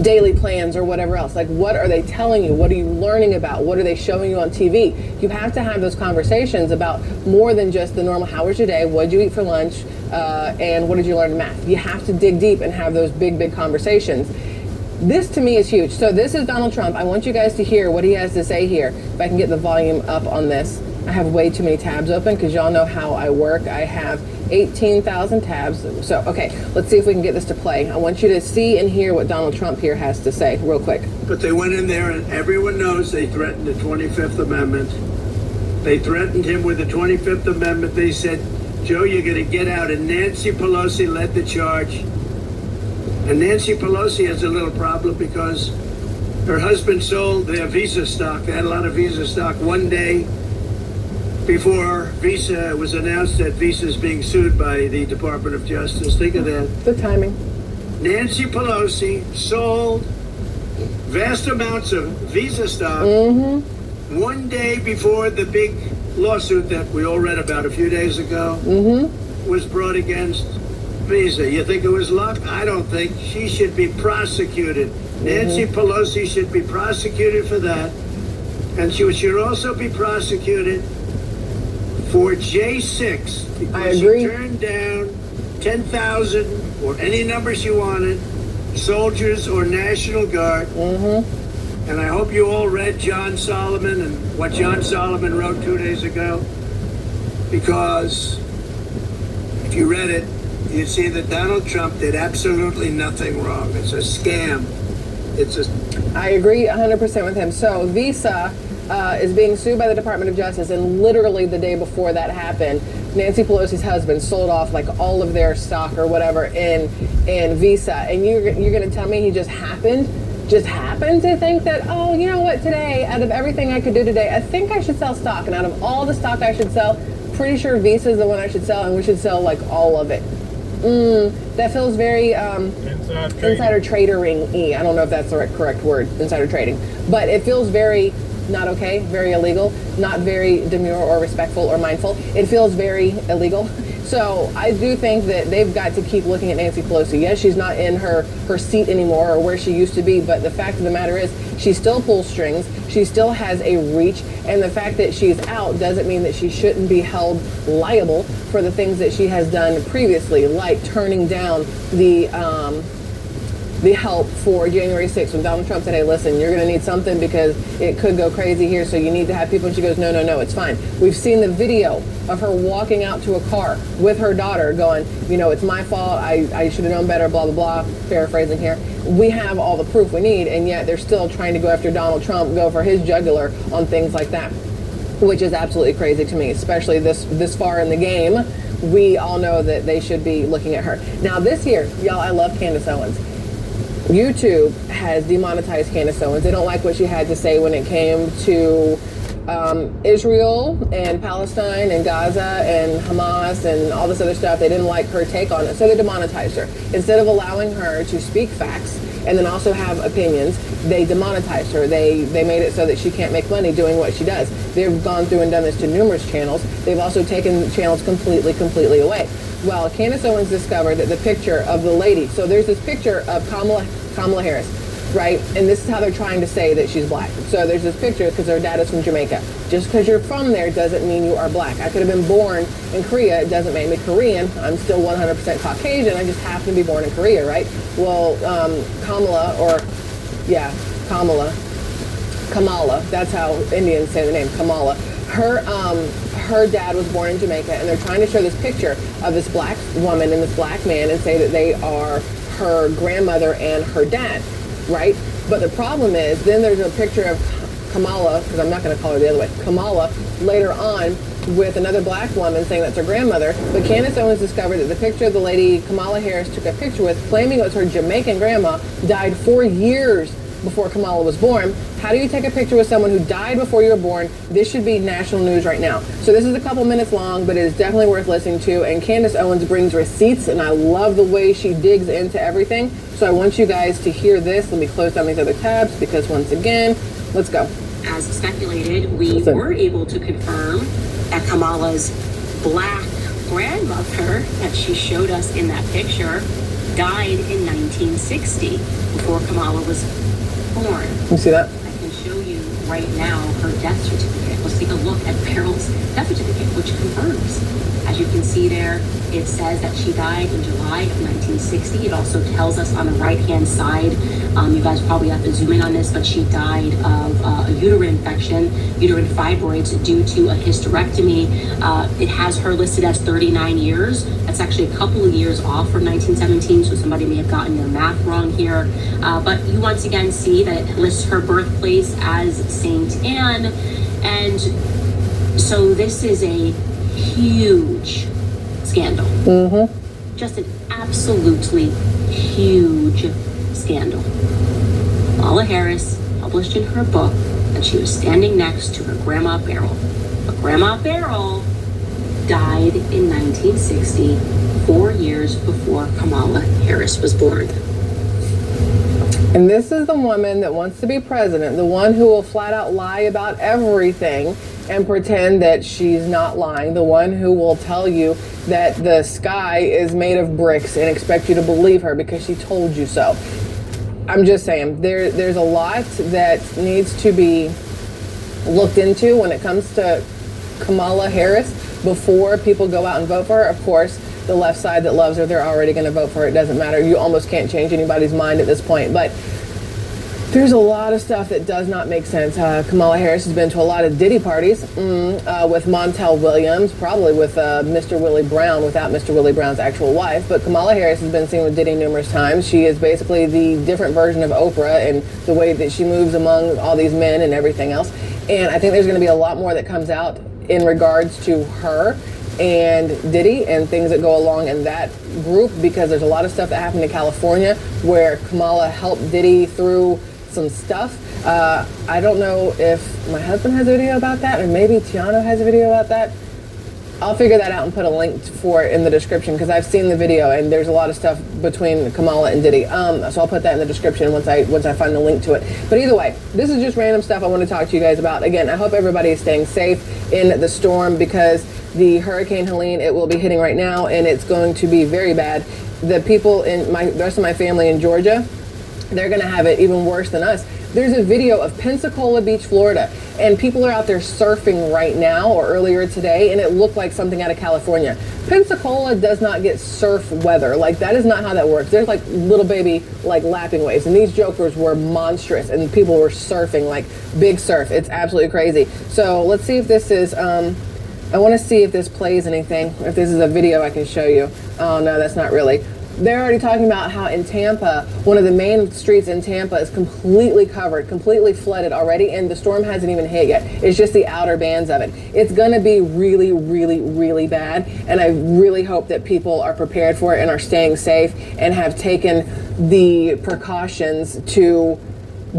daily plans or whatever else? Like, what are they telling you? What are you learning about? What are they showing you on TV? You have to have those conversations about more than just the normal, how was your day? What did you eat for lunch? And what did you learn in math? You have to dig deep and have those big conversations. This to me is huge. So this is Donald Trump. I want you guys to hear what he has to say here. If I can get the volume up on this. I have way too many tabs open because y'all know how I work. I have 18,000 tabs. So, okay, let's see if we can get this to play. I want you to see and hear what Donald Trump here has to say real quick. But they went in there, and everyone knows they threatened the 25th Amendment. They threatened him with the 25th Amendment. They said, Joe, you're going to get out. And Nancy Pelosi led the charge. And Nancy Pelosi has a little problem because her husband sold their Visa stock. They had a lot of Visa stock one day before Visa was announced that Visa is being sued by the Department of Justice. Think of that. The timing. Nancy Pelosi sold vast amounts of Visa stock one day before the big lawsuit that we all read about a few days ago. was brought against Visa. You think it was luck? I don't think. She should be prosecuted. Nancy Pelosi should be prosecuted for that. And she should also be prosecuted for J6 I because agree. she turned down 10,000 or any number she wanted, soldiers or National Guard. And I hope you all read John Solomon and what John Solomon wrote 2 days ago, because if you read it, you'd see that Donald Trump did absolutely nothing wrong. It's a scam. I agree 100% with him. So Visa is being sued by the Department of Justice, and literally the day before that happened, Nancy Pelosi's husband sold off like all of their stock or whatever in Visa. And you're going to tell me he just happened to think that, oh, you know what, today, out of everything I could do today, I think I should sell stock. And out of all the stock I should sell, pretty sure Visa is the one I should sell, and we should sell like all of it. That feels very insider trading-y. I don't know if that's the correct word, insider trading. But it feels very not okay, very illegal, not very demure or respectful or mindful. It feels very illegal. So I do think that they've got to keep looking at Nancy Pelosi. Yes, she's not in her seat anymore or where she used to be, but the fact of the matter is she still pulls strings. She still has a reach, and the fact that she's out doesn't mean that she shouldn't be held liable for the things that she has done previously, like turning down the help for January 6th when Donald Trump said, hey, listen, you're going to need something because it could go crazy here, so you need to have people. And she goes, no, it's fine. We've seen the video of her walking out to a car with her daughter going, you know, it's my fault. I should have known better, blah, blah, blah, paraphrasing here. We have all the proof we need, and yet they're still trying to go after Donald Trump, go for his jugular on things like that, which is absolutely crazy to me, especially this far in the game. We all know that they should be looking at her. Now this year, y'all, I love Candace Owens. YouTube has demonetized Candace Owens. They don't like what she had to say when it came to Israel and Palestine and Gaza and Hamas and all this other stuff. They didn't like her take on it, so they demonetized her. Instead of allowing her to speak facts and then also have opinions, they demonetized her. They made it so that she can't make money doing what she does. They've gone through and done this to numerous channels. They've also taken channels completely away. Well, Candace Owens discovered that the picture of the lady, so there's this picture of Kamala Harris, right? And this is how they're trying to say that she's black. So there's this picture because her dad is from Jamaica. Just because you're from there doesn't mean you are black. I could have been born in Korea. It doesn't make me Korean. I'm still 100% Caucasian. I just happen to be born in Korea, right? Well, Kamala, that's how Indians say the name, Kamala. Her dad was born in Jamaica, and they're trying to show this picture of this black woman and this black man and say that they are her grandmother and her dad, right? But the problem is, then there's a picture of Kamala, because I'm not going to call her the other way, Kamala, later on with another black woman saying that's her grandmother. But Candace Owens discovered that the picture of the lady Kamala Harris took a picture with, claiming it was her Jamaican grandma, died 4 years before Kamala was born. How do you take a picture with someone who died before you were born? This should be national news right now. So this is a couple minutes long, but it is definitely worth listening to. And Candace Owens brings receipts, and I love the way she digs into everything. So I want you guys to hear this. Let me close down these other tabs because once again, let's go. As speculated, we were able to confirm that Kamala's black grandmother that she showed us in that picture died in 1960 before Kamala was born. You see that? I can show you right now her death certificate. Let's take a look at Beryl's death certificate, which confirms. As you can see there, it says that she died in July of 1960. It also tells us on the right-hand side, you guys probably have to zoom in on this, but she died of a uterine infection, uterine fibroids due to a hysterectomy. It has her listed as 39 years. That's actually a couple of years off from 1917, so somebody may have gotten their math wrong here. But you once again see that it lists her birthplace as Saint Anne. And so this is a huge scandal. Just an absolutely huge scandal. Kamala Harris published in her book that she was standing next to her grandma Beryl. But Grandma Beryl died in 1960, 4 years before Kamala Harris was born. And this is the woman that wants to be president, the one who will flat out lie about everything. and pretend that she's not lying, the one who will tell you that the sky is made of bricks and expect you to believe her because she told you so. I'm just saying, there's a lot that needs to be looked into when it comes to Kamala Harris before people go out and vote for her. Of course, the left side that loves her, they're already going to vote for her. It doesn't matter. You almost can't change anybody's mind at this point. But there's a lot of stuff that does not make sense. Kamala Harris has been to a lot of Diddy parties with Montel Williams, probably with Mr. Willie Brown, without Mr. Willie Brown's actual wife. But Kamala Harris has been seen with Diddy numerous times. She is basically the different version of Oprah in the way that she moves among all these men and everything else. And I think there's going to be a lot more that comes out in regards to her and Diddy and things that go along in that group, because there's a lot of stuff that happened in California where Kamala helped Diddy through some stuff. I don't know if my husband has a video about that, or maybe Tiano has a video about that. I'll figure that out and put a link for it in the description, because I've seen the video and there's a lot of stuff between Kamala and Diddy. So I'll put that in the description once I find the link to it. But either way, this is just random stuff I want to talk to you guys about. Again, I hope everybody is staying safe in the storm, because the Hurricane Helene, it will be hitting right now and it's going to be very bad. The people in the rest of my family in Georgia, they're going to have it even worse than us. There's a video of Pensacola Beach, Florida, and people are out there surfing right now or earlier today, and it looked like something out of California. Pensacola does not get surf weather. Like, that is not how that works. There's like little baby like lapping waves, and these jokers were monstrous, and people were surfing like big surf. It's absolutely crazy. So let's see if this is, I want to see if this plays anything, if this is a video I can show you. Oh no, that's not really. They're already talking about how in Tampa, one of the main streets in Tampa is completely covered, completely flooded already, and the storm hasn't even hit yet. It's just the outer bands of it. It's going to be really, really, really bad, and I really hope that people are prepared for it and are staying safe and have taken the precautions to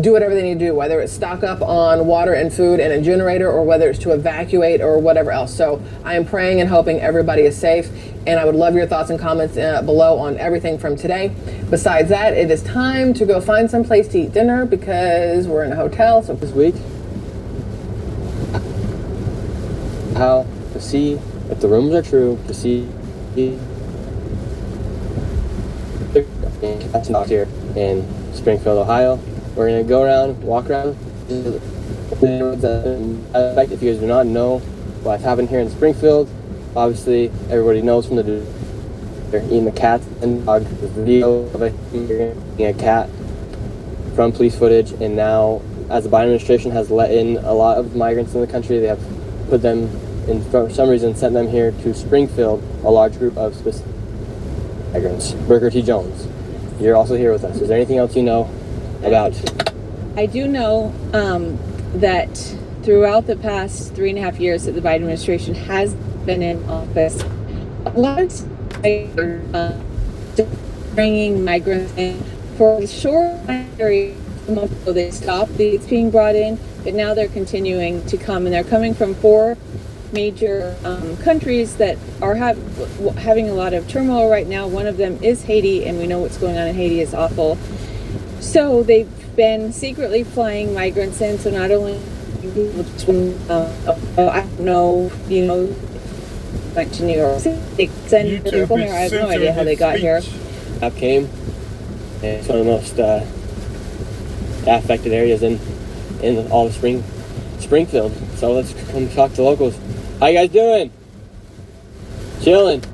do whatever they need to do, whether it's stock up on water and food and a generator, or whether it's to evacuate or whatever else. So I am praying and hoping everybody is safe, and I would love your thoughts and comments below on everything from today. Besides that, it is time to go find some place to eat dinner, because we're in a hotel. So this week, how to see if the rumors are true, to see that's not here in Springfield, Ohio. We're gonna go around, walk around. If you guys do not know what's happened here in Springfield, obviously everybody knows from they're eating the cats and dogs. There's a video of eating a cat from police footage, and now, as the Biden administration has let in a lot of migrants in the country, they have put them in, for some reason, sent them here to Springfield, a large group of specific migrants. Booker T. Jones, you're also here with us. Is there anything else you know about? I do know that throughout the past 3.5 years that the Biden administration has been in office, a lot of bringing migrants in for a short period. A month ago they stopped these being brought in, but now they're continuing to come, and they're coming from 4 major countries that are having a lot of turmoil right now. One of them is Haiti, and we know what's going on in Haiti is awful. So they've been secretly flying migrants in. So not only people between, I don't know, went to New York City, send people here. I have no idea how they got here. App came, and it's one of the most affected areas in all of Springfield. So let's come talk to locals. How you guys doing? Chilling.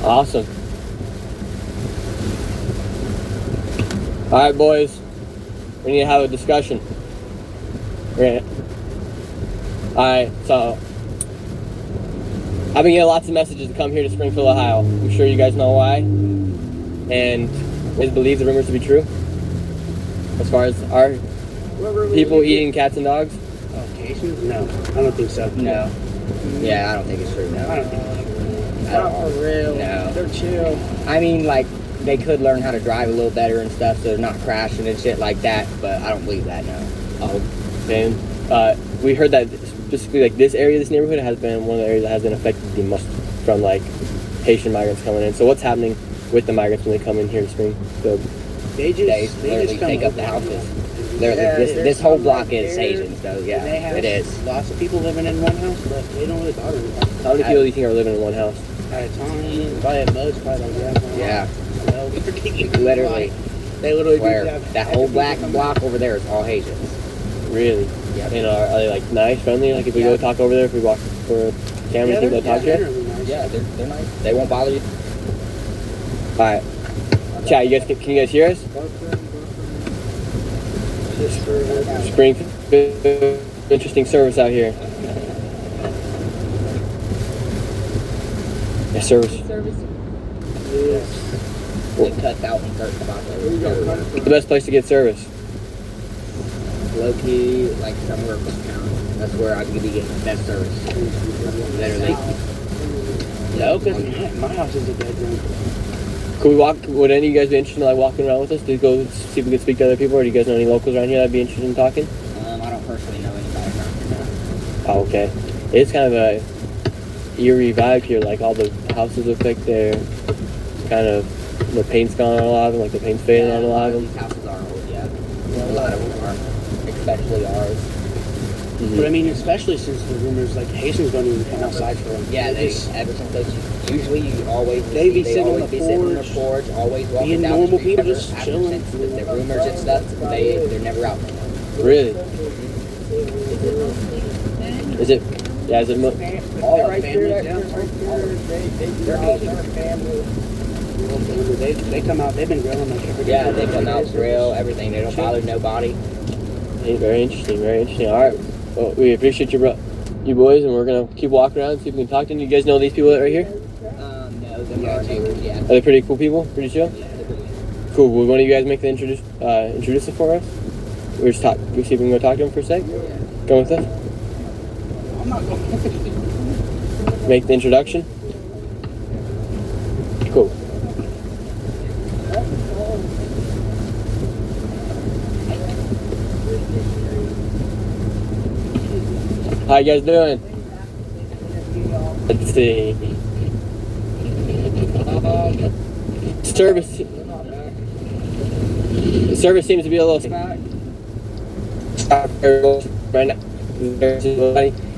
Awesome. All right, boys. We need to have a discussion. All right, so I've been getting lots of messages to come here to Springfield, Ohio. I'm sure you guys know why. And we believe the rumors to be true. As far as our people eating cats and dogs. Oh, Jason? No, I don't think so. No. Yeah, I don't think it's true. No. I don't think so. Not for real. No. They're chill. I mean, like, they could learn how to drive a little better and stuff, so they're not crashing and shit like that. But I don't believe that. No. Oh, man. We heard that specifically, like, this area, this neighborhood has been one of the areas that has been affected the most from, like, Haitian migrants coming in. So what's happening with the migrants when they come in here to Springfield? They literally take up the houses. This whole block is Asian, so yeah, They have it is. lots of people living in one house, but they don't really bother me. How many people do you think are living in one house? At a time, probably at most, probably like Yeah. Well, Literally. they literally Where do have that whole black block over there is all Haitians. Really? Yeah. And are they like nice, friendly? Like if we go talk over there, if we walk for a camera, Yeah, think they'll talk to you? generally nice. Yeah, they're nice. They won't bother you. All right. Chat, you guys can you guys hear us? Springfield, interesting service out here. Yeah, service. They cut out and hurt about The best place to get service. low key, like somewhere across town. That's where I could be getting the best service. Literally. No, because my house is a bedroom. Could we walk? Would any of you guys be interested in like walking around with us to go see if we could speak to other people, or do you guys know any locals around here that'd be interested in talking? I don't personally know anybody around here. Oh, okay. It's kind of a eerie vibe here. Like all the houses look like they're kind of the paint's gone on a lot of them. Like the paint's fading on a lot of them. These houses are old, yeah. A lot of them are, especially ours. But I mean, especially since the rumors like Haitians don't even come outside for them. Yeah, they ever since those. Usually, you always They be sitting on always the be sitting on porch, their porch, always walking being down normal the street. people, Ever just since chilling. the rumors and stuff, they're never out. Really? Is it? Yeah, is it? All right there, they come out. They've been grilling like every day. Yeah, they come out, grill, everything. They don't bother nobody. Very interesting. Very interesting. All right. Well, we appreciate you boys, and we're gonna keep walking around and see if we can talk to them. You guys know these people right here? No, they're our neighbors. Yeah. Are they pretty cool people? Pretty chill? Yeah, they're pretty. Cool. Will one of you guys make the introduce it for us? We just we see if we can go talk to them for a sec. Go with us. Make the introduction. Cool. How you guys doing? Let's see. Service seems to be a little right now,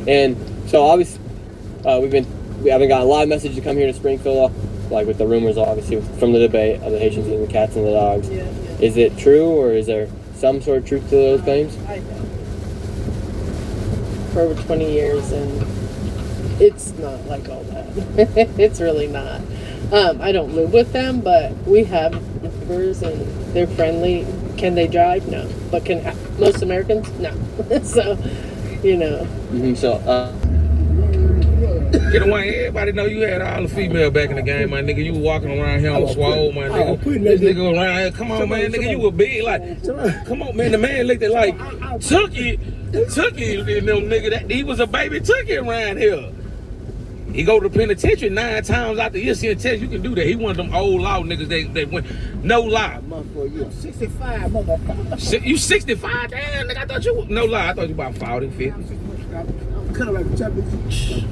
and so obviously we haven't got a lot of messages to come here to Springfield, like with the rumors obviously from the debate of the Haitians eating the cats and the dogs. Is it true, or is there some sort of truth to those claims? For over 20 years, and it's not like all that. It's really not. I don't live with them, but we have neighbors and they're friendly. Can they drive? No. But can most Americans? No. So, you know. So, Get away, everybody know you had all the female back in the game, my nigga. You was walking around here on swole, my nigga. This nigga around here, come on, man, nigga, you were big, like, come on, man, the man looked at like, Tookie, and them nigga, that he was a baby Tookie around here. He go to the penitentiary 9 times out the year, seeing test, you can do that. He one of them old law niggas that went, no lie. You 65, motherfucker. You 65? Damn, nigga, I thought you, no lie, I thought you about 40, 50. I'm kind of like a Japanese.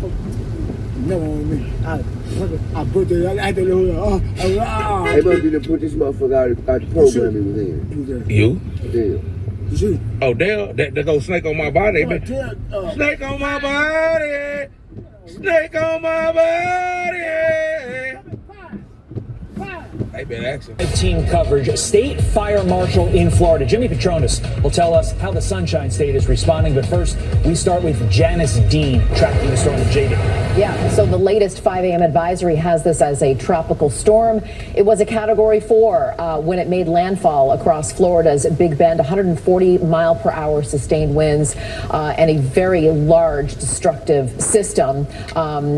Never on me. I put the I don't know. They must be to put this motherfucker out the program he was in. You? Dale. You see? Oh, Dale, that go snake on my body. Snake on my body. Snake on my body. Hey, been action. Team coverage. State Fire Marshal in Florida, Jimmy Petronas, will tell us how the Sunshine State is responding. But first, we start with Janice Dean, tracking the storm with JD. Yeah, so the latest 5 a.m. advisory has this as a tropical storm. It was a Category 4 when it made landfall across Florida's Big Bend, 140-mile-per-hour sustained winds, and a very large destructive system.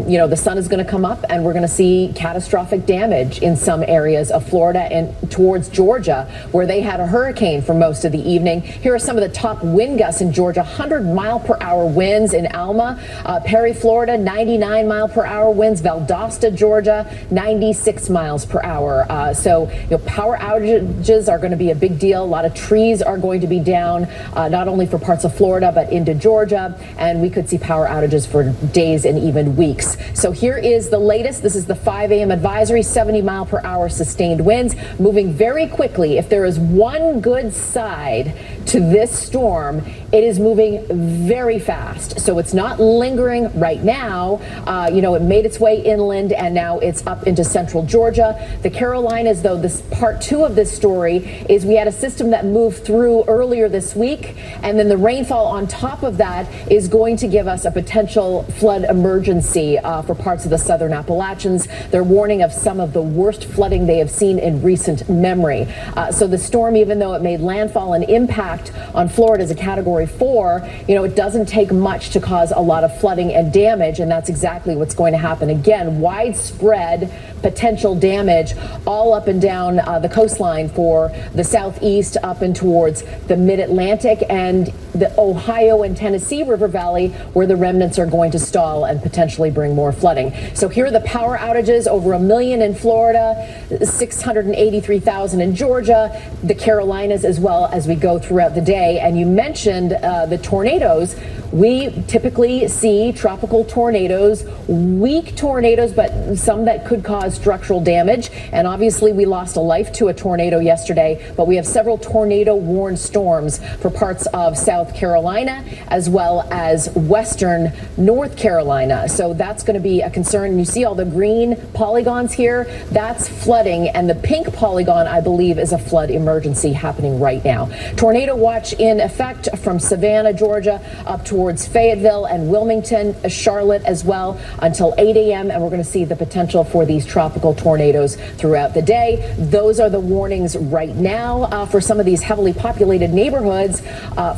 You know, the sun is going to come up, and we're going to see catastrophic damage in some areas of Florida and towards Georgia, where they had a hurricane for most of the evening. Here are some of the top wind gusts in Georgia: 100-mile-per-hour winds in Alma, Perry, Florida, 99-mile-per-hour winds, Valdosta, Georgia, 96 miles per hour. So, you know, power outages are going to be a big deal. A lot of trees are going to be down, not only for parts of Florida, but into Georgia. And we could see power outages for days and even weeks. So here is the latest. This is the 5 a.m. advisory, 70-mile-per-hour sustained winds, moving very quickly. If there is one good side to this storm, it is moving very fast. So it's not lingering right now. It made its way inland and now it's up into central Georgia. The Carolinas, though, this part 2 of this story is we had a system that moved through earlier this week, and then the rainfall on top of that is going to give us a potential flood emergency for parts of the southern Appalachians. They're warning of some of the worst flooding they have seen in recent memory. So the storm, even though it made landfall and impact on Florida as a Category 4, it doesn't take much to cause a lot of flooding and damage, and that's exactly what's going to happen. Again, widespread potential damage all up and down the coastline for the southeast up and towards the mid-Atlantic and the Ohio and Tennessee River Valley, where the remnants are going to stall and potentially bring more flooding. So here are the power outages: over 1 million in Florida, 683,000 in Georgia, the Carolinas, as well as we go throughout the day. And you mentioned the tornadoes. We typically see tropical tornadoes, weak tornadoes, but some that could cause structural damage. And obviously we lost a life to a tornado yesterday, but we have several tornado-warned storms for parts of South Carolina as well as western North Carolina. So that's going to be a concern. You see all the green polygons here? That's flooding, and the pink polygon, I believe, is a flood emergency happening right now. Tornado watch in effect from Savannah, Georgia, up towards Fayetteville and Wilmington, Charlotte as well, until 8 a.m. And we're going to see the potential for these tropical tornadoes throughout the day. Those are the warnings right now for some of these heavily populated neighborhoods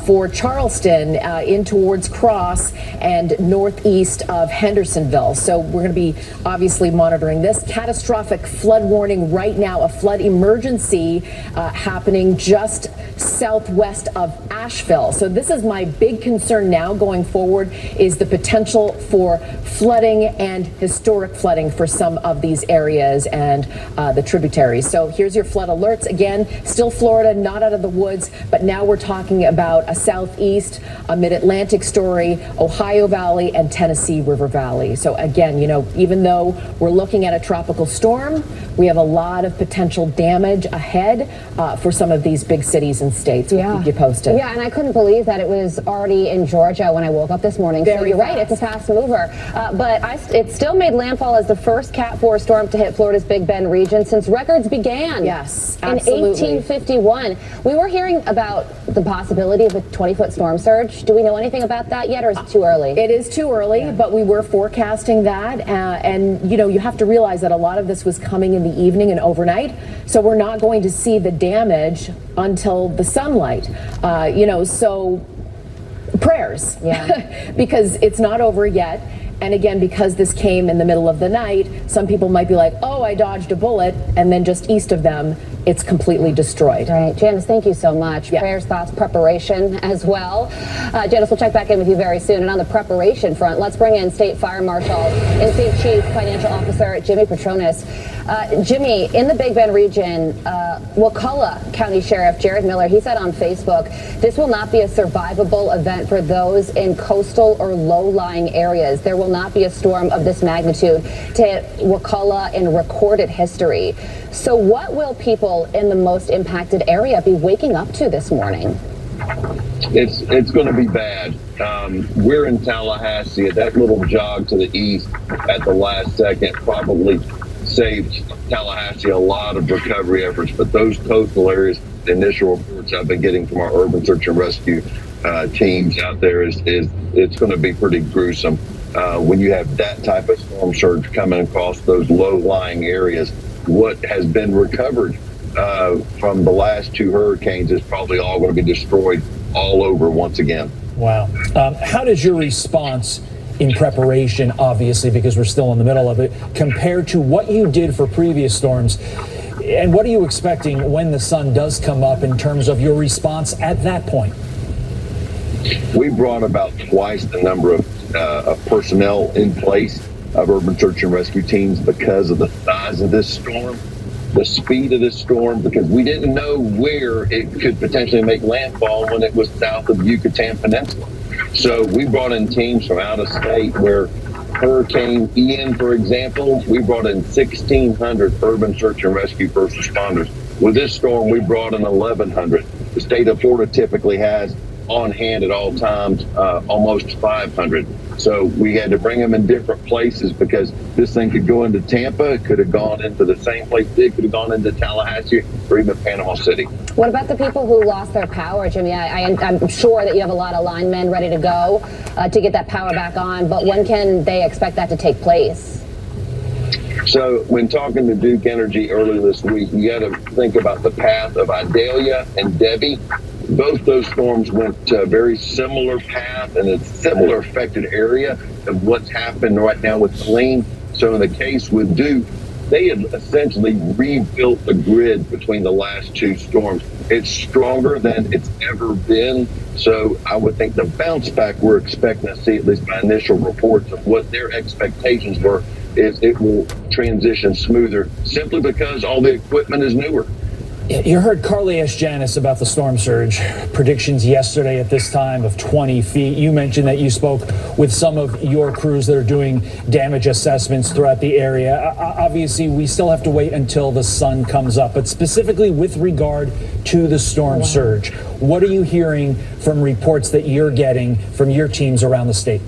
for Charleston in towards Cross and northeast of Hendersonville. So we're going to be obviously monitoring this. Catastrophic flood warning right now, a flood emergency happening just southwest of Asheville. So this is my big concern now going forward, is the potential for flooding and historic flooding for some of these areas and the tributaries. So here's your flood alerts. Again, still Florida, not out of the woods, but now we're talking about a southeast, a mid-Atlantic story, Ohio Valley and Tennessee River Valley. So again, even though we're looking at a tropical storm, we have a lot of potential damage ahead for some of these big cities and states. We'll keep you posted. Yeah, and I couldn't believe that it was already in Georgia when I woke up this morning. So you're right, it's a fast mover. But it still made landfall as the first Cat 4 storm to hit Florida's Big Bend region since records began. Yes, absolutely. In 1851. We were hearing about the possibility of a 20-foot storm surge. Do we know anything about that yet, or is it too early? It is too early, but we were forecasting that. And, you have to realize that a lot of this was coming in the evening and overnight. So we're not going to see the damage until the sunlight. So prayers, because it's not over yet. And again, because this came in the middle of the night, some people might be like, oh, I dodged a bullet, and then just east of them, it's completely destroyed. Right. Janice, thank you so much. Yeah. Prayers, thoughts, preparation as well. Janice, we'll check back in with you very soon. And on the preparation front, let's bring in State Fire Marshal and State Chief Financial Officer Jimmy Petronis. Jimmy, in the Big Bend region, Wakulla County Sheriff Jared Miller, he said on Facebook, this will not be a survivable event for those in coastal or low-lying areas. There will not be a storm of this magnitude to hit Wakulla in recorded history. So what will people in the most impacted area be waking up to this morning? It's going to be bad. We're in Tallahassee. That little jog to the east at the last second probably saved Tallahassee a lot of recovery efforts. But those coastal areas, the initial reports I've been getting from our urban search and rescue teams out there is it's going to be pretty gruesome. When you have that type of storm surge coming across those low-lying areas, what has been recovered from the last two hurricanes is probably all going to be destroyed all over once again. Wow. How does your response in preparation, obviously, because we're still in the middle of it, compare to what you did for previous storms? And what are you expecting when the sun does come up in terms of your response at that point? We brought about twice the number of personnel in place of urban search and rescue teams because of the size of this storm, the speed of this storm, because we didn't know where it could potentially make landfall when it was south of the Yucatan Peninsula. So we brought in teams from out of state where Hurricane Ian, for example, we brought in 1,600 urban search and rescue first responders. With this storm, we brought in 1,100. The state of Florida typically has on hand at all times almost 500. So we had to bring them in different places because this thing could go into Tampa, it could have gone into the same place, it could have gone into Tallahassee or even Panama City. What about the people who lost their power, Jimmy? I'm sure that you have a lot of linemen ready to go to get that power back on, but when can they expect that to take place? So when talking to Duke Energy earlier this week, you got to think about the path of Idalia and Debbie. Both those storms went to a very similar path and a similar affected area of what's happened right now with Helene. So in the case with Duke, they had essentially rebuilt the grid between the last two storms. It's stronger than it's ever been. So I would think the bounce back we're expecting to see, at least by initial reports of what their expectations were, is it will transition smoother simply because all the equipment is newer. You heard Carly S. Janis about the storm surge predictions yesterday at this time of 20 feet. You mentioned that you spoke with some of your crews that are doing damage assessments throughout the area. Obviously, we still have to wait until the sun comes up, but specifically with regard to the storm surge, what are you hearing from reports that you're getting from your teams around the state?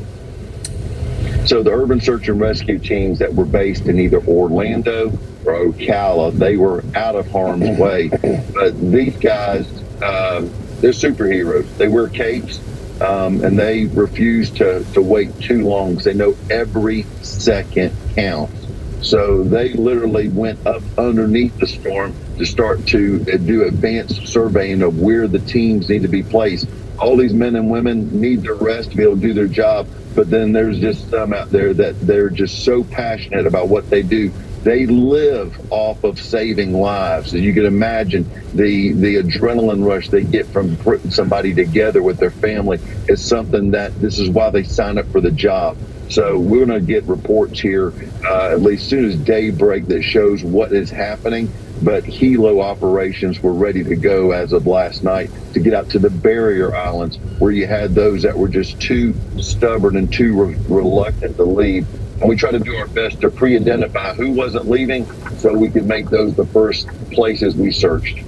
So the urban search and rescue teams that were based in either Orlando or Ocala, they were out of harm's way. But these guys, they're superheroes. They wear capes, and they refuse to wait too long because they know every second counts. So they literally went up underneath the storm to start to do advanced surveying of where the teams need to be placed. All these men and women need their rest to be able to do their job. But then there's just some out there that they're just so passionate about what they do. They live off of saving lives. As you can imagine, the adrenaline rush they get from putting somebody together with their family is something that this is why they sign up for the job. So we're going to get reports here at least as soon as daybreak that shows what is happening. But helo operations were ready to go as of last night to get out to the barrier islands where you had those that were just too stubborn and too reluctant to leave. And we try to do our best to pre-identify who wasn't leaving so we could make those the first places we searched.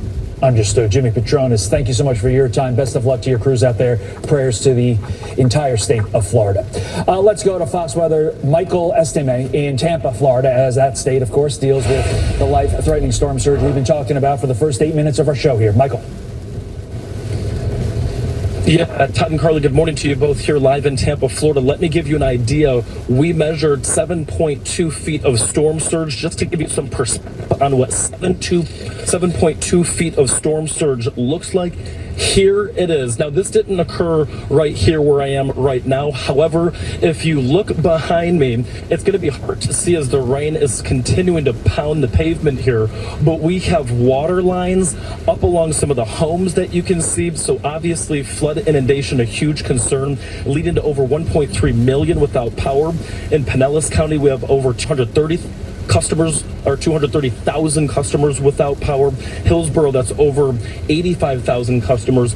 Understood. Jimmy Petronis, thank you so much for your time. Best of luck to your crews out there. Prayers to the entire state of Florida. Let's go to Fox Weather. Michael Estime in Tampa, Florida, as that state, of course, deals with the life-threatening storm surge we've been talking about for the first 8 minutes of our show here. Michael. Yeah, Todd and Carly, good morning to you both here live in Tampa, Florida. Let me give you an idea. We measured 7.2 feet of storm surge, just to give you some perspective on what 7.2 feet of storm surge looks like. Here it is. Now, this didn't occur right here where I am right now. However, if you look behind me, it's going to be hard to see as the rain is continuing to pound the pavement here. But we have water lines up along some of the homes that you can see. So obviously, flood inundation, a huge concern, leading to over 1.3 million without power. In Pinellas County, we have over 230,000 customers without power. Hillsborough, that's over 85,000 customers.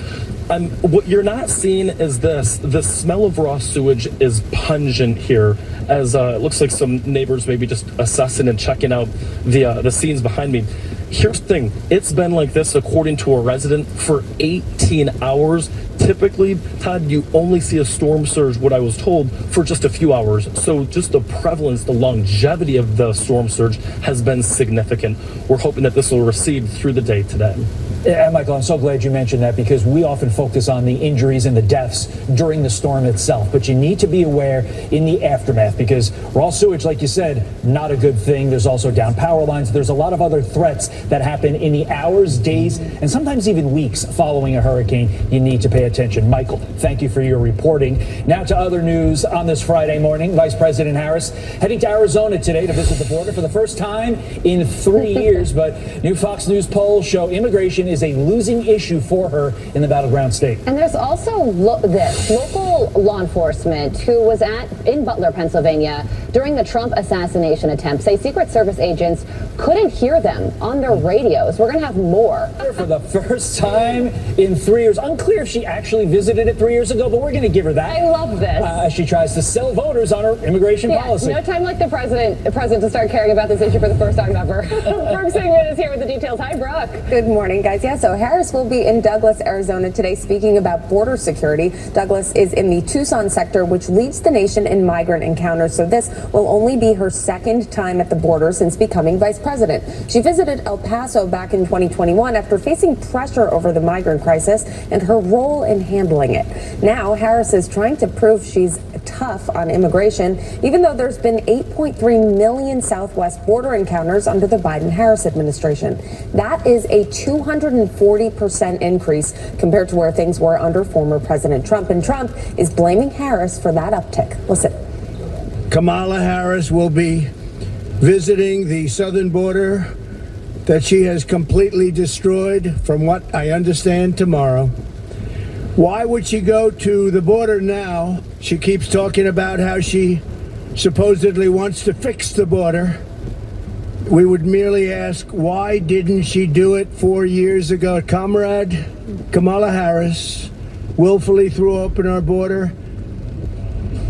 What you're not seeing is this. The smell of raw sewage is pungent here, as it looks like some neighbors maybe just assessing and checking out the scenes behind me. Here's the thing. It's been like this, according to a resident, for 18 hours. Typically, Todd, you only see a storm surge, what I was told, for just a few hours. So just the prevalence, the longevity of the storm surge has been significant. We're hoping that this will recede through the day today. Yeah, Michael, I'm so glad you mentioned that because we often focus on the injuries and the deaths during the storm itself. But you need to be aware in the aftermath because raw sewage, like you said, not a good thing. There's also down power lines. There's a lot of other threats that happen in the hours, days, and sometimes even weeks following a hurricane. You need to pay attention. Michael, thank you for your reporting. Now to other news on this Friday morning. Vice President Harris heading to Arizona today to visit the border for the first time in 3 years. But new Fox News polls show immigration is a losing issue for her in the battleground state. And there's also local local law enforcement who was in Butler, Pennsylvania during the Trump assassination attempt say Secret Service agents couldn't hear them on their radios. We're going to have more. For the first time in 3 years. Unclear if she actually visited it 3 years ago, but we're going to give her that. I love this. She tries to sell voters on her immigration policy. No time like the president to start caring about this issue for the first time ever. Brooke Singman is here with the details. Hi, Brooke. Good morning, guys. Yeah, so Harris will be in Douglas, Arizona today speaking about border security. Douglas is in the Tucson sector, which leads the nation in migrant encounters. So this will only be her second time at the border since becoming vice president. She visited El Paso back in 2021 after facing pressure over the migrant crisis and her role in handling it. Now, Harris is trying to prove she's tough on immigration, even though there's been 8.3 million Southwest border encounters under the Biden-Harris administration. That is a 240% increase compared to where things were under former President Trump. And Trump is blaming Harris for that uptick. Listen. Kamala Harris will be visiting the southern border that she has completely destroyed, from what I understand, tomorrow. Why would she go to the border now? She keeps talking about how she supposedly wants to fix the border. We would merely ask, why didn't she do it 4 years ago? Comrade Kamala Harris willfully threw open our border,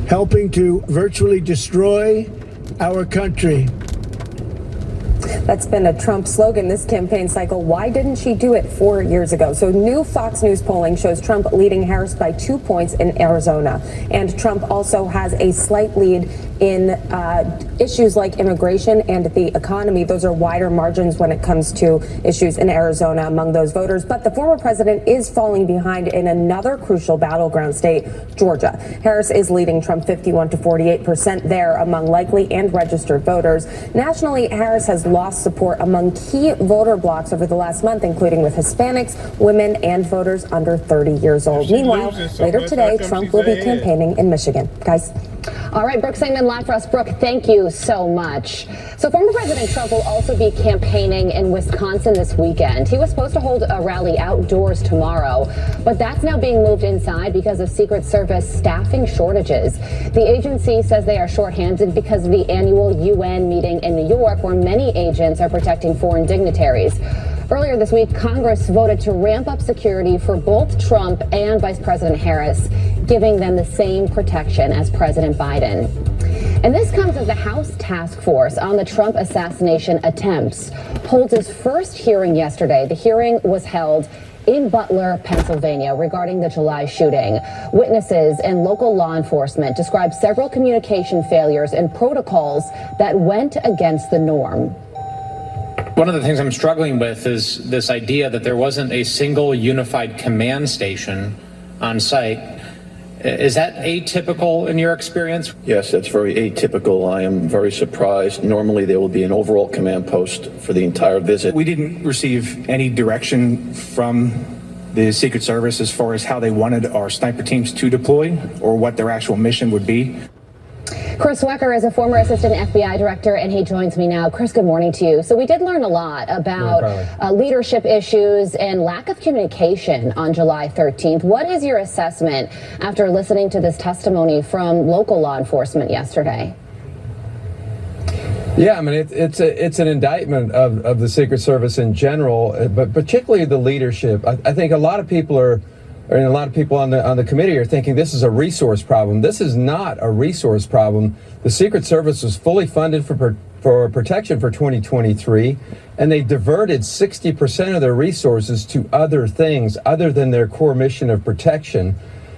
helping to virtually destroy our country. That's been a Trump slogan this campaign cycle. Why didn't she do it 4 years ago? So new Fox News polling shows Trump leading Harris by 2 points in Arizona. And Trump also has a slight lead in issues like immigration and the economy. Those are wider margins when it comes to issues in Arizona among those voters. But the former president is falling behind in another crucial battleground state, Georgia. Harris is leading Trump 51 to 48% there among likely and registered voters. Nationally, Harris has lost support among key voter blocs over the last month, including with Hispanics, women, and voters under 30 years old. Meanwhile, later today, Trump will be campaigning in Michigan. Guys. All right, Brooke Singman live for us. Brooke, thank you so much. So former President Trump will also be campaigning in Wisconsin this weekend. He was supposed to hold a rally outdoors tomorrow, but that's now being moved inside because of Secret Service staffing shortages. The agency says they are shorthanded because of the annual UN meeting in New York, where many agents are protecting foreign dignitaries. Earlier this week, Congress voted to ramp up security for both Trump and Vice President Harris, giving them the same protection as President Biden. And this comes as the House Task Force on the Trump assassination attempts holds its first hearing yesterday. The hearing was held in Butler, Pennsylvania, regarding the July shooting. Witnesses and local law enforcement described several communication failures and protocols that went against the norm. One of the things I'm struggling with is this idea that there wasn't a single unified command station on site. Is that atypical in your experience? Yes, that's very atypical. I am very surprised. Normally there will be an overall command post for the entire visit. We didn't receive any direction from the Secret Service as far as how they wanted our sniper teams to deploy or what their actual mission would be. Chris Wecker is a former assistant FBI director, and he joins me now. Chris, good morning to you. So we did learn a lot about leadership issues and lack of communication on July 13th. What is your assessment after listening to this testimony from local law enforcement yesterday? Yeah, I mean, it's an indictment of the Secret Service in general, but particularly the leadership. I think a lot of people and a lot of people on the committee are thinking this is a resource problem. This is not a resource problem. The Secret Service was fully funded for protection for 2023, and they diverted 60% of their resources to other things other than their core mission of protection.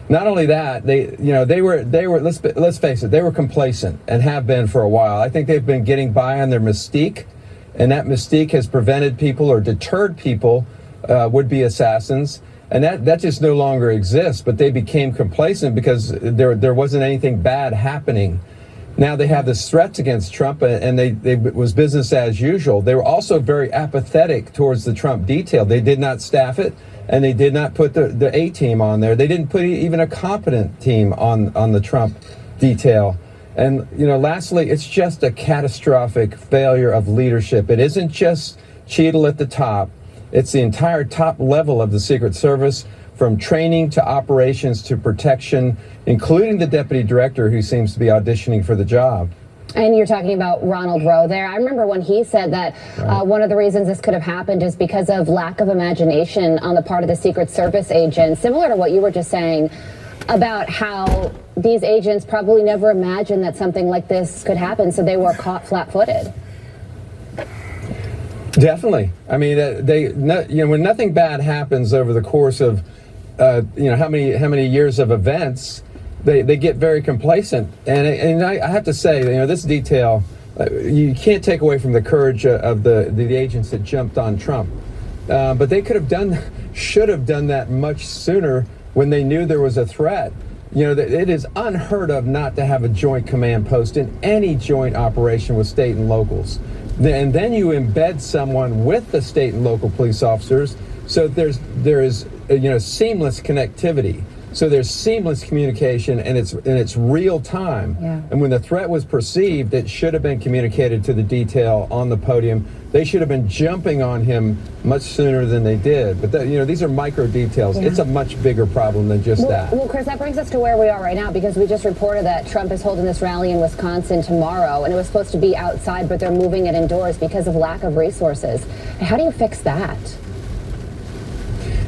Not only that, they were let's face it, they were complacent and have been for a while. I think they've been getting by on their mystique, and that mystique has prevented people or deterred people, would-be assassins. And that just no longer exists, but they became complacent because there wasn't anything bad happening. Now they have this threats against Trump, and it was business as usual. They were also very apathetic towards the Trump detail. They did not staff it, and they did not put the A-team on there. They didn't put even a competent team on the Trump detail. And, lastly, it's just a catastrophic failure of leadership. It isn't just Cheadle at the top. It's the entire top level of the Secret Service. from training to operations to protection, including the deputy director who seems to be auditioning for the job. And you're talking about Ronald Rowe there. I remember when he said that one of the reasons this could have happened is because of lack of imagination on the part of the Secret Service agents, similar to what you were just saying about how these agents probably never imagined that something like this could happen, so they were caught flat-footed. Definitely. I mean, when nothing bad happens over the course of, how many years of events, they get very complacent. And I have to say, this detail, you can't take away from the courage of the agents that jumped on Trump. But they should have done that much sooner when they knew there was a threat. It is unheard of not to have a joint command post in any joint operation with state and locals. And then you embed someone with the state and local police officers, so there is seamless connectivity. So there's seamless communication, and it's real time. Yeah. And when the threat was perceived, it should have been communicated to the detail on the podium. They should have been jumping on him much sooner than they did. But these are micro details. Yeah. It's a much bigger problem than just that. Well, Chris, that brings us to where we are right now, because we just reported that Trump is holding this rally in Wisconsin tomorrow, and it was supposed to be outside, but they're moving it indoors because of lack of resources. How do you fix that?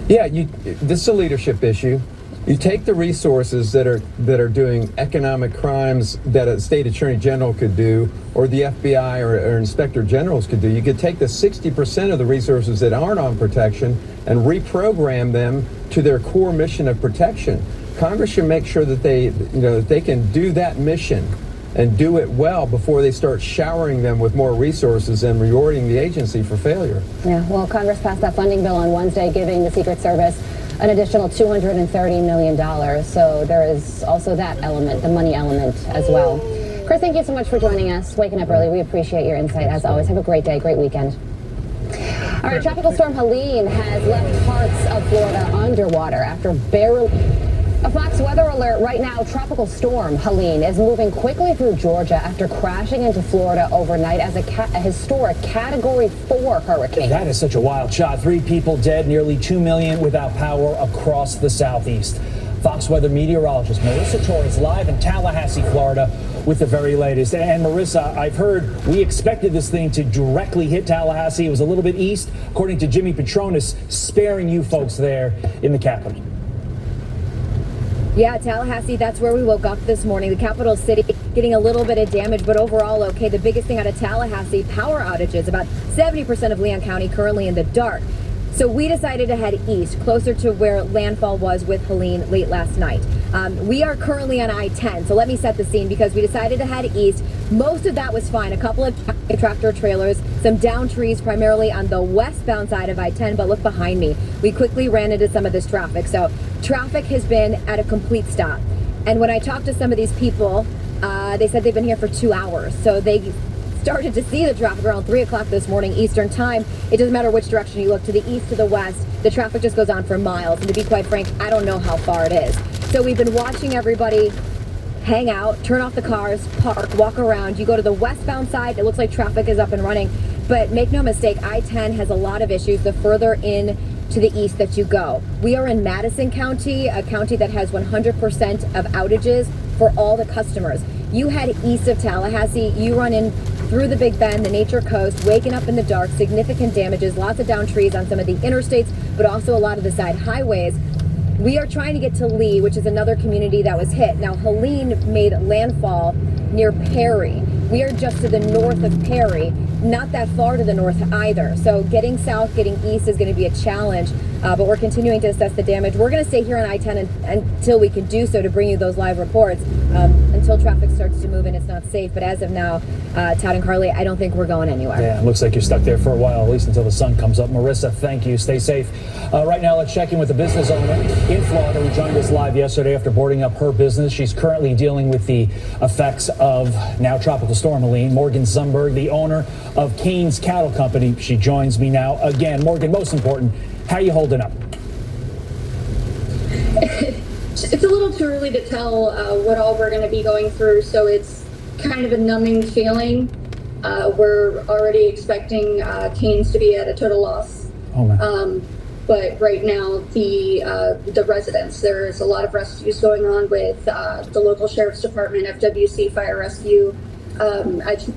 Yeah, this is a leadership issue. You take the resources that are doing economic crimes that a state attorney general could do, or the FBI or inspector generals could do. You could take the 60% of the resources that aren't on protection and reprogram them to their core mission of protection. Congress should make sure that they can do that mission and do it well before they start showering them with more resources and rewarding the agency for failure. Yeah, well, Congress passed that funding bill on Wednesday, giving the Secret Service an additional $230 million. So there is also that element, the money element as well. Chris, thank you so much for joining us, waking up early. We appreciate your insight as always. Have a great day, great weekend. All right, Tropical Storm Helene has left parts of Florida underwater after barely... A Fox weather alert right now. Tropical Storm Helene is moving quickly through Georgia after crashing into Florida overnight as a historic Category 4 hurricane. That is such a wild shot. 3 people dead, nearly 2 million without power across the southeast. Fox weather meteorologist Marissa Torres live in Tallahassee, Florida with the very latest. And Marissa, I've heard we expected this thing to directly hit Tallahassee. It was a little bit east, according to Jimmy Petronas, sparing you folks there in the capital. Yeah, Tallahassee, that's where we woke up this morning. The capital city getting a little bit of damage, but overall okay. The biggest thing out of Tallahassee, power outages. About 70% of Leon County currently in the dark. So we decided to head east, closer to where landfall was with Helene late last night. We are currently on I-10, so let me set the scene because we decided to head east. Most of that was fine. A couple of tractor trailers, some downed trees primarily on the westbound side of I-10, but look behind me. We quickly ran into some of this traffic. So traffic has been at a complete stop. And when I talked to some of these people, they said they've been here for 2 hours. So they started to see the traffic around 3 o'clock this morning Eastern time. It doesn't matter which direction you look, to the east, to the west, the traffic just goes on for miles. And to be quite frank, I don't know how far it is. So we've been watching everybody hang out, turn off the cars, park, walk around. You go to the westbound side, it looks like traffic is up and running. But make no mistake, I-10 has a lot of issues the further in to the east that you go. We are in Madison County, a county that has 100% of outages for all the customers. You head east of Tallahassee, you run in through the Big Bend, the Nature Coast, waking up in the dark, significant damages, lots of downed trees on some of the interstates, but also a lot of the side highways. We are trying to get to Lee, which is another community that was hit. Now, Helene made landfall near Perry. We are just to the north of Perry, not that far to the north either. So getting south, getting east is going to be a challenge, but we're continuing to assess the damage. We're going to stay here on I-10 until we can do so to bring you those live reports. Until traffic starts to move and it's not safe. But as of now, Todd and Carly, I don't think we're going anywhere. Yeah, it looks like you're stuck there for a while, at least until the sun comes up. Marissa, thank you. Stay safe. Right now, let's check in with the business owner in Florida who joined us live yesterday after boarding up her business. She's currently dealing with the effects of now Tropical Storm Helene. Morgan Zumberg, the owner of Kane's Cattle Company. She joins me now again. Morgan, most important, how are you holding up? It's a little too early to tell what all we're going to be going through, so it's kind of a numbing feeling. We're already expecting Canes to be at a total loss. but right now the residents, there's a lot of rescues going on with the local sheriff's department, FWC, fire rescue.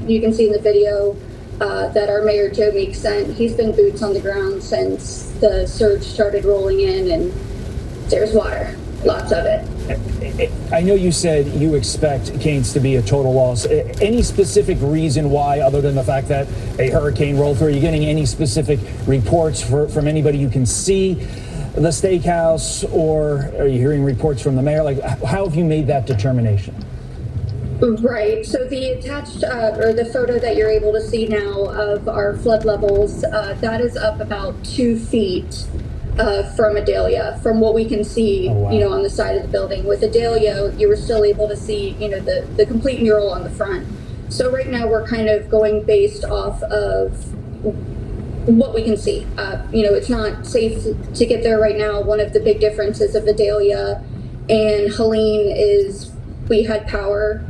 You can see in the video that our mayor Joe Meek sent. He's been boots on the ground since the surge started rolling in, and there's water, lots of it. I know you said you expect Keynes to be a total loss. Any specific reason why, other than the fact that a hurricane rolled through? Are you getting any specific reports from anybody you can see? The steakhouse, or are you hearing reports from the mayor? Like, how have you made that determination? Right. So the attached or the photo that you're able to see now of our flood levels, that is up about 2 feet from Adalia, from what we can see, on the side of the building. With Adalia, you were still able to see, the complete mural on the front. So right now we're kind of going based off of what we can see. It's not safe to get there right now. One of the big differences of Adalia and Helene is we had power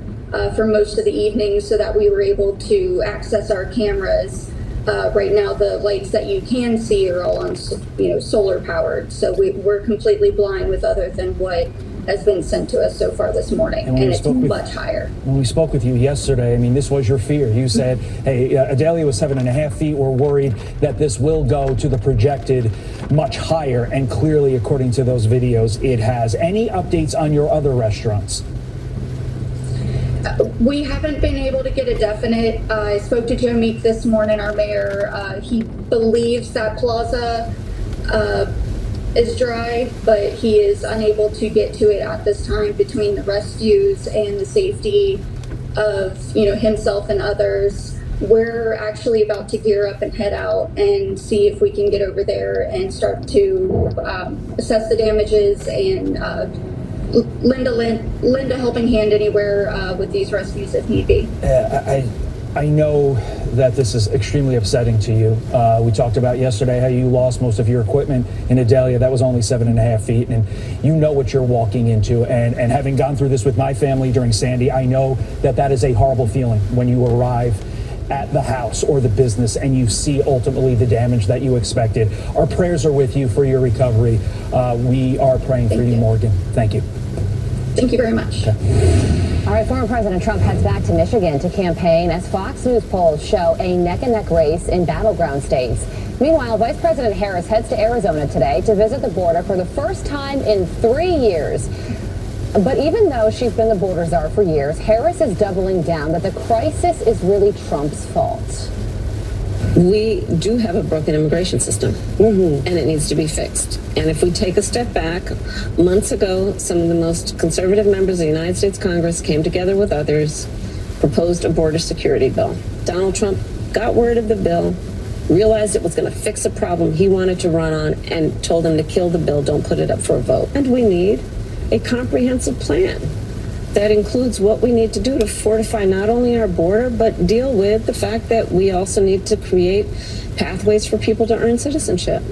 for most of the evening so that we were able to access our cameras. Right now, the lights that you can see are all on, solar powered. So we're completely blind with other than what has been sent to us so far this morning, and it's much higher. When we spoke with you yesterday, this was your fear. You said, hey, Adalia was 7.5 feet. We're worried that this will go to the projected much higher, and clearly, according to those videos, it has. Any updates on your other restaurants? We haven't been able to get a definite. I spoke to Joe Meek this morning, our mayor. He believes that Plaza is dry, but he is unable to get to it at this time between the rescues and the safety of himself and others. We're actually about to gear up and head out and see if we can get over there and start to assess the damages and lend a helping hand anywhere with these rescues if need be. I know that this is extremely upsetting to you. We talked about yesterday how you lost most of your equipment in Adalia. That was only 7.5 feet, and you know what you're walking into. And having gone through this with my family during Sandy, I know that is a horrible feeling when you arrive at the house or the business and you see ultimately the damage that you expected. Our prayers are with you for your recovery. We are praying for you, Morgan. Thank you. Thank you very much. Okay. All right, former President Trump heads back to Michigan to campaign as Fox News polls show a neck-and-neck race in battleground states. Meanwhile, Vice President Harris heads to Arizona today to visit the border for the first time in 3 years. But even though she's been the border czar for years, Harris is doubling down that the crisis is really Trump's fault. We do have a broken immigration system, and it needs to be fixed. And if we take a step back, months ago, some of the most conservative members of the United States Congress came together with others, proposed a border security bill. Donald Trump got word of the bill, realized it was going to fix a problem he wanted to run on, and told them to kill the bill, don't put it up for a vote. And we need a comprehensive plan that includes what we need to do to fortify not only our border, but deal with the fact that we also need to create pathways for people to earn citizenship.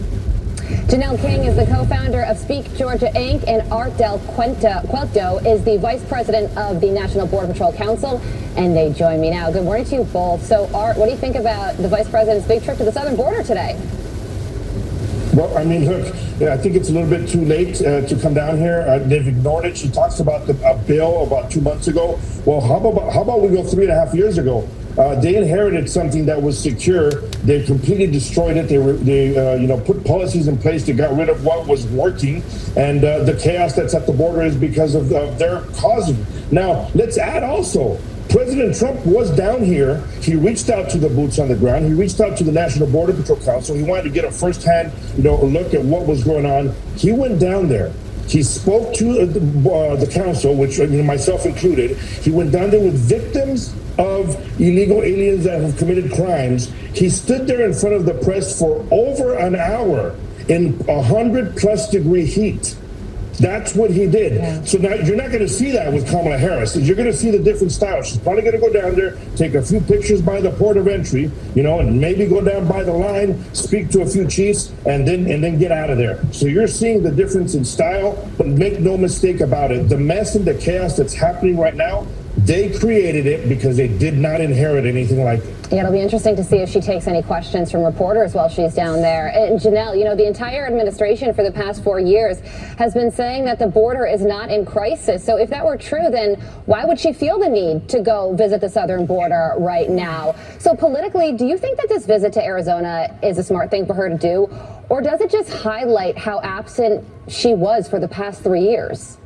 Janelle King is the co-founder of Speak Georgia Inc. and Art Del Cuento is the vice president of the National Border Patrol Council, and they join me now. Good morning to you both. So, Art, what do you think about the vice president's big trip to the southern border today? Well, look, I think it's a little bit too late to come down here. They've ignored it. She talks about a bill about 2 months ago. Well, how about we go 3.5 years ago? They inherited something that was secure. They completely destroyed it. They put policies in place. They got rid of what was working, and the chaos that's at the border is because of their causing. Now, let's add also, President Trump was down here. He reached out to the boots on the ground. He reached out to the National Border Patrol Council. He wanted to get a firsthand, look at what was going on. He went down there. He spoke to the council, which myself included. He went down there with victims of illegal aliens that have committed crimes. He stood there in front of the press for over an hour in 100+ degree heat. That's what he did. Yeah. So now you're not going to see that with Kamala Harris. You're going to see the different style. She's probably going to go down there, take a few pictures by the port of entry, and maybe go down by the line, speak to a few chiefs, and then get out of there. So you're seeing the difference in style, but make no mistake about it. The mess and the chaos that's happening right now, They created it because they did not inherit anything like it. Yeah, it'll be interesting to see if she takes any questions from reporters while she's down there. And Janelle, you know, the entire administration for the past 4 years has been saying that the border is not in crisis. So if that were true, then why would she feel the need to go visit the southern border right now? So politically, do you think that this visit to Arizona is a smart thing for her to do? Or does it just highlight how absent she was for the past 3 years?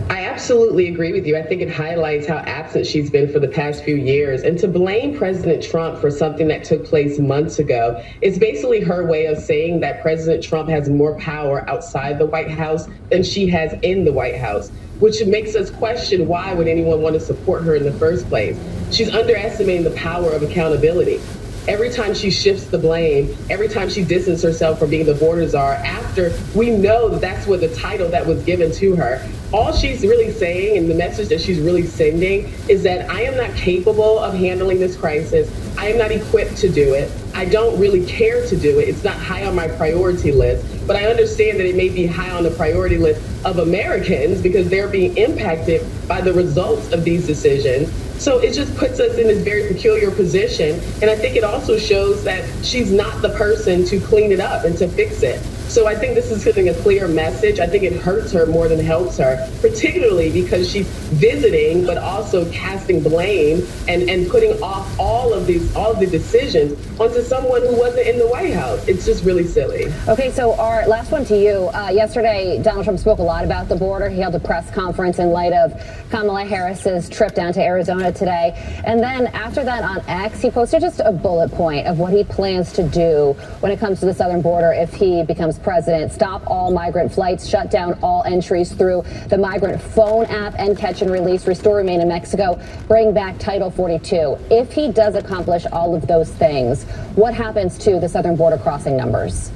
I absolutely agree with you. I think it highlights how absent she's been for the past few years. And to blame President Trump for something that took place months ago is basically her way of saying that President Trump has more power outside the White House than she has in the White House, which makes us question why would anyone want to support her in the first place. She's underestimating the power of accountability. Every time she shifts the blame, every time she distances herself from being the border czar, after we know that that's what the title that was given to her, all she's really saying and the message that she's really sending is that I am not capable of handling this crisis. I am not equipped to do it. I don't really care to do it. It's not high on my priority list, but I understand that it may be high on the priority list of Americans because they're being impacted by the results of these decisions. So it just puts us in this very peculiar position. And I think it also shows that she's not the person to clean it up and to fix it. So I think this is sending a clear message. I think it hurts her more than helps her, particularly because she's visiting, but also casting blame and putting off all of the decisions onto someone who wasn't in the White House. It's just really silly. Okay, so our last one to you. Yesterday, Donald Trump spoke a lot about the border. He held a press conference in light of Kamala Harris's trip down to Arizona today. And then after that on X, he posted just a bullet point of what he plans to do when it comes to the southern border if he becomes president. Stop all migrant flights, shut down all entries through the migrant phone app and catch and release, restore remain in Mexico, bring back Title 42. If he does accomplish all of those things, what happens to the southern border crossing numbers?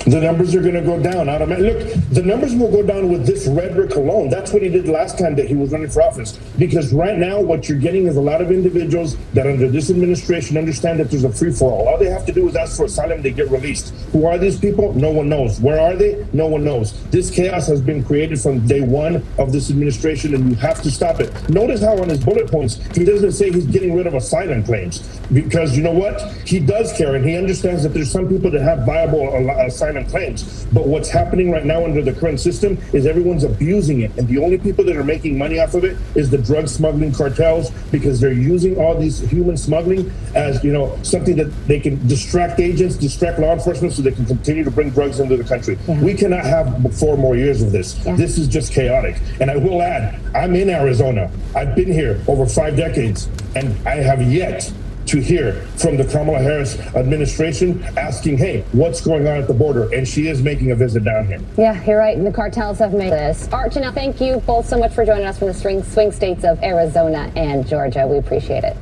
The numbers are going to go down. Look, the numbers will go down with this rhetoric alone. That's what he did last time that he was running for office. Because right now, what you're getting is a lot of individuals that under this administration understand that there's a free-for-all. All they have to do is ask for asylum, they get released. Who are these people? No one knows. Where are they? No one knows. This chaos has been created from day one of this administration, and you have to stop it. Notice how on his bullet points, he doesn't say he's getting rid of asylum claims. Because you know what? He does care, and he understands that there's some people that have viable asylum claims. But what's happening right now under the current system is everyone's abusing it. And the only people that are making money off of it is the drug smuggling cartels, because they're using all these human smuggling as, you know, something that they can distract agents, distract law enforcement so they can continue to bring drugs into the country. Yeah. We cannot have 4 more years of this. Yeah. This is just chaotic. And I will add, I'm in Arizona. I've been here over 5 decades, and I have yet to hear from the Kamala Harris administration asking, hey, what's going on at the border? And she is making a visit down here. Yeah, you're right. And the cartels have made this. Art, Janelle, thank you both so much for joining us from the swing states of Arizona and Georgia. We appreciate it.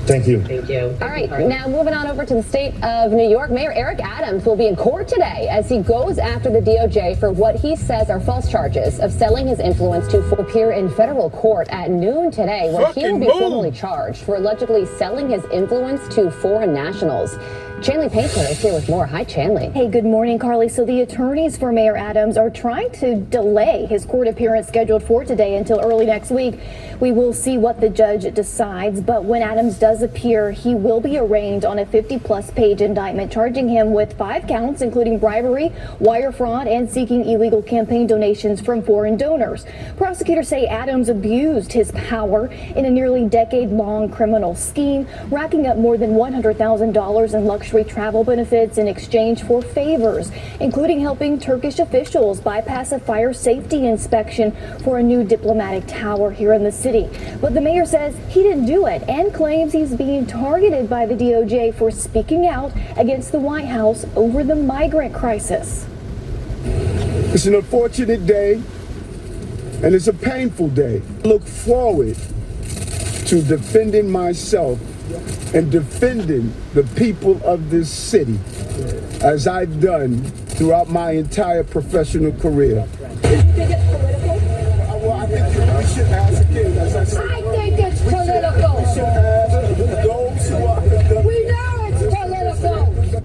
Thank you. Thank you. All right, now moving on over to the state of New York. Mayor Eric Adams will be in court today as he goes after the DOJ for what he says are false charges of selling his influence to appear in federal court at noon today, where he will be formally charged for allegedly selling his influence to foreign nationals. Chanley Painter is here with more. Hi, Chanley. Hey, good morning, Carly. So the attorneys for Mayor Adams are trying to delay his court appearance scheduled for today until early next week. We will see what the judge decides, but when Adams does appear, he will be arraigned on a 50-plus page indictment charging him with 5 counts, including bribery, wire fraud, and seeking illegal campaign donations from foreign donors. Prosecutors say Adams abused his power in a nearly decade-long criminal scheme, racking up more than $100,000 in luxury travel benefits in exchange for favors, including helping Turkish officials bypass a fire safety inspection for a new diplomatic tower here in the city. But the mayor says he didn't do it and claims he's being targeted by the DOJ for speaking out against the White House over the migrant crisis. It's an unfortunate day, and it's a painful day. I look forward to defending myself and defending the people of this city, as I've done throughout my entire professional career. Do you think it's political? Well, I think we should ask again, as I said. I think it's political. We should ask those who are. We know it's political.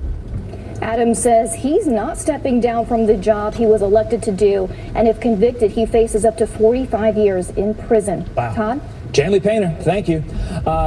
Adams says he's not stepping down from the job he was elected to do, and if convicted, he faces up to 45 years in prison. Wow. Todd? Janley Painter, thank you.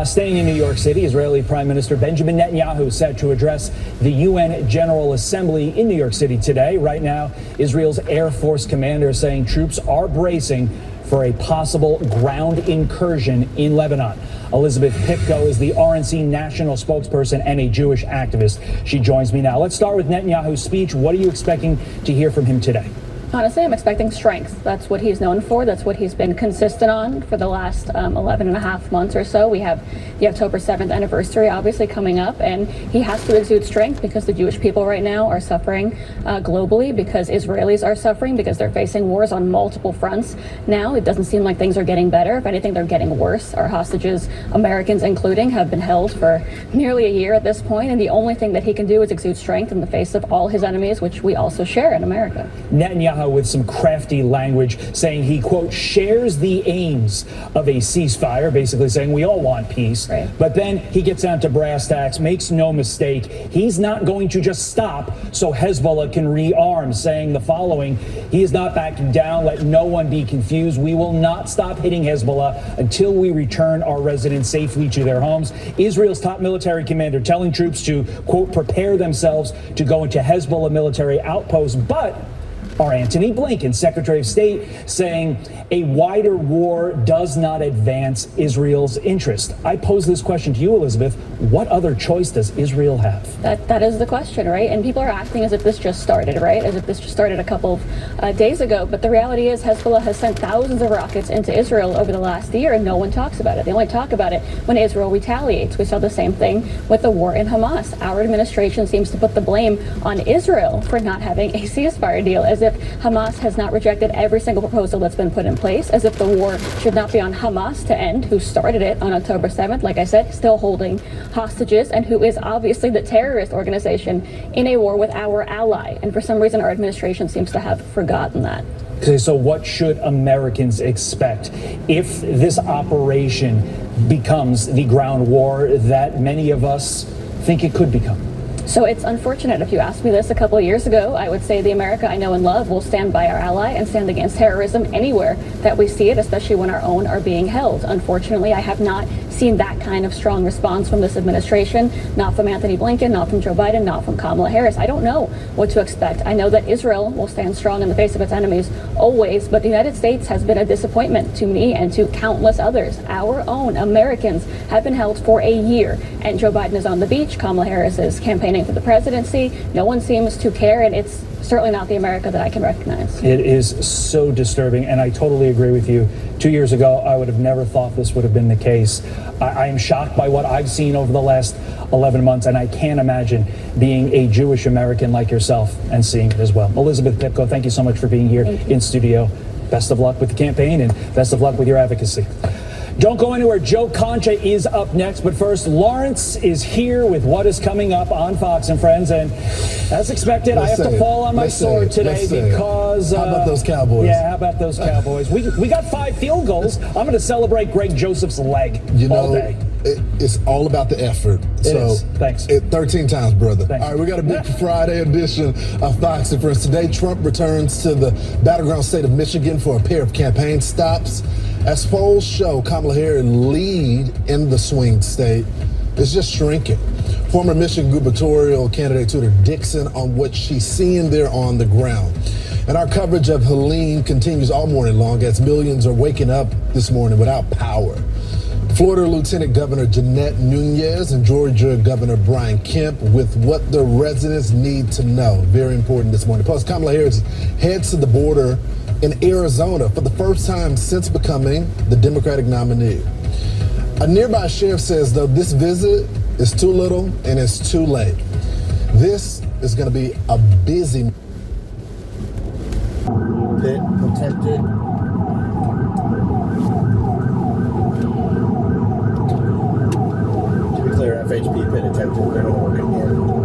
Staying in New York City, Israeli Prime Minister Benjamin Netanyahu set to address the UN General Assembly in New York City today. Right now, Israel's Air Force commander is saying troops are bracing for a possible ground incursion in Lebanon. Elizabeth Pipko is the RNC national spokesperson and a Jewish activist. She joins me now. Let's start with Netanyahu's speech. What are you expecting to hear from him today? Honestly, I'm expecting strength. That's what he's known for. That's what he's been consistent on for the last 11 and a half months or so. We have the October 7th anniversary obviously coming up, and he has to exude strength because the Jewish people right now are suffering globally, because Israelis are suffering, because they're facing wars on multiple fronts. Now, it doesn't seem like things are getting better. If anything, they're getting worse. Our hostages, Americans including, have been held for nearly a year at this point, and the only thing that he can do is exude strength in the face of all his enemies, which we also share in America. Netanyahu with some crafty language saying he, quote, shares the aims of a ceasefire, basically saying we all want peace. Right. But then he gets down to brass tacks, makes no mistake. He's not going to just stop so Hezbollah can rearm, saying the following: he is not backing down. Let no one be confused. We will not stop hitting Hezbollah until we return our residents safely to their homes. Israel's top military commander telling troops to, quote, prepare themselves to go into Hezbollah military outposts. But our Antony Blinken, Secretary of State, saying a wider war does not advance Israel's interest. I pose this question to you, Elizabeth. What other choice does Israel have? That is the question, right? And people are acting as if this just started, right? As if this just started a couple of days ago. But the reality is Hezbollah has sent thousands of rockets into Israel over the last year, and no one talks about it. They only talk about it when Israel retaliates. We saw the same thing with the war in Hamas. Our administration seems to put the blame on Israel for not having a ceasefire deal, as if Hamas has not rejected every single proposal that's been put in place, as if the war should not be on Hamas to end, who started it on October 7th, like I said, still holding hostages, and who is obviously the terrorist organization in a war with our ally. And for some reason, our administration seems to have forgotten that. Okay, so what should Americans expect if this operation becomes the ground war that many of us think it could become? So it's unfortunate. If you asked me this a couple of years ago, I would say the America I know and love will stand by our ally and stand against terrorism anywhere that we see it, especially when our own are being held. Unfortunately, I have not seen that kind of strong response from this administration, not from Antony Blinken, not from Joe Biden, not from Kamala Harris. I don't know what to expect. I know that Israel will stand strong in the face of its enemies always, but the United States has been a disappointment to me and to countless others. Our own Americans have been held for a year, and Joe Biden is on the beach. Kamala Harris is campaigning for the presidency. No one seems to care, and it's certainly not the America that I can recognize. It is so disturbing, and I totally agree with you. 2 years ago, I would have never thought this would have been the case. I am shocked by what I've seen over the last 11 months, and I can't imagine being a Jewish American like yourself and seeing it as well. Elizabeth Pipko, thank you so much for being here in studio. Best of luck with the campaign, and best of luck with your advocacy. Don't go anywhere. Joe Concha is up next. But first, Lawrence is here with what is coming up on Fox and Friends. And as expected, I have to fall on my sword today because... how about those Cowboys? Yeah, how about those Cowboys? We got 5 field goals. I'm going to celebrate Greg Joseph's leg all day. It's all about the effort. It is. Thanks. 13 times, brother. Thanks. All right, we got a big Friday edition of Fox and Friends. Today, Trump returns to the battleground state of Michigan for a pair of campaign stops. As polls show, Kamala Harris lead in the swing state is just shrinking. Former Michigan gubernatorial candidate Tudor Dixon on what she's seeing there on the ground. And our coverage of Helene continues all morning long as millions are waking up this morning without power. Florida Lieutenant Governor Jeanette Nunez and Georgia Governor Brian Kemp with what the residents need to know. Very important this morning. Plus, Kamala Harris heads to the border in Arizona for the first time since becoming the Democratic nominee. A nearby sheriff says, though, this visit is too little and it's too late. This is going to be a busy pit protected. To be clear, FHP pit attempted. They're not working here.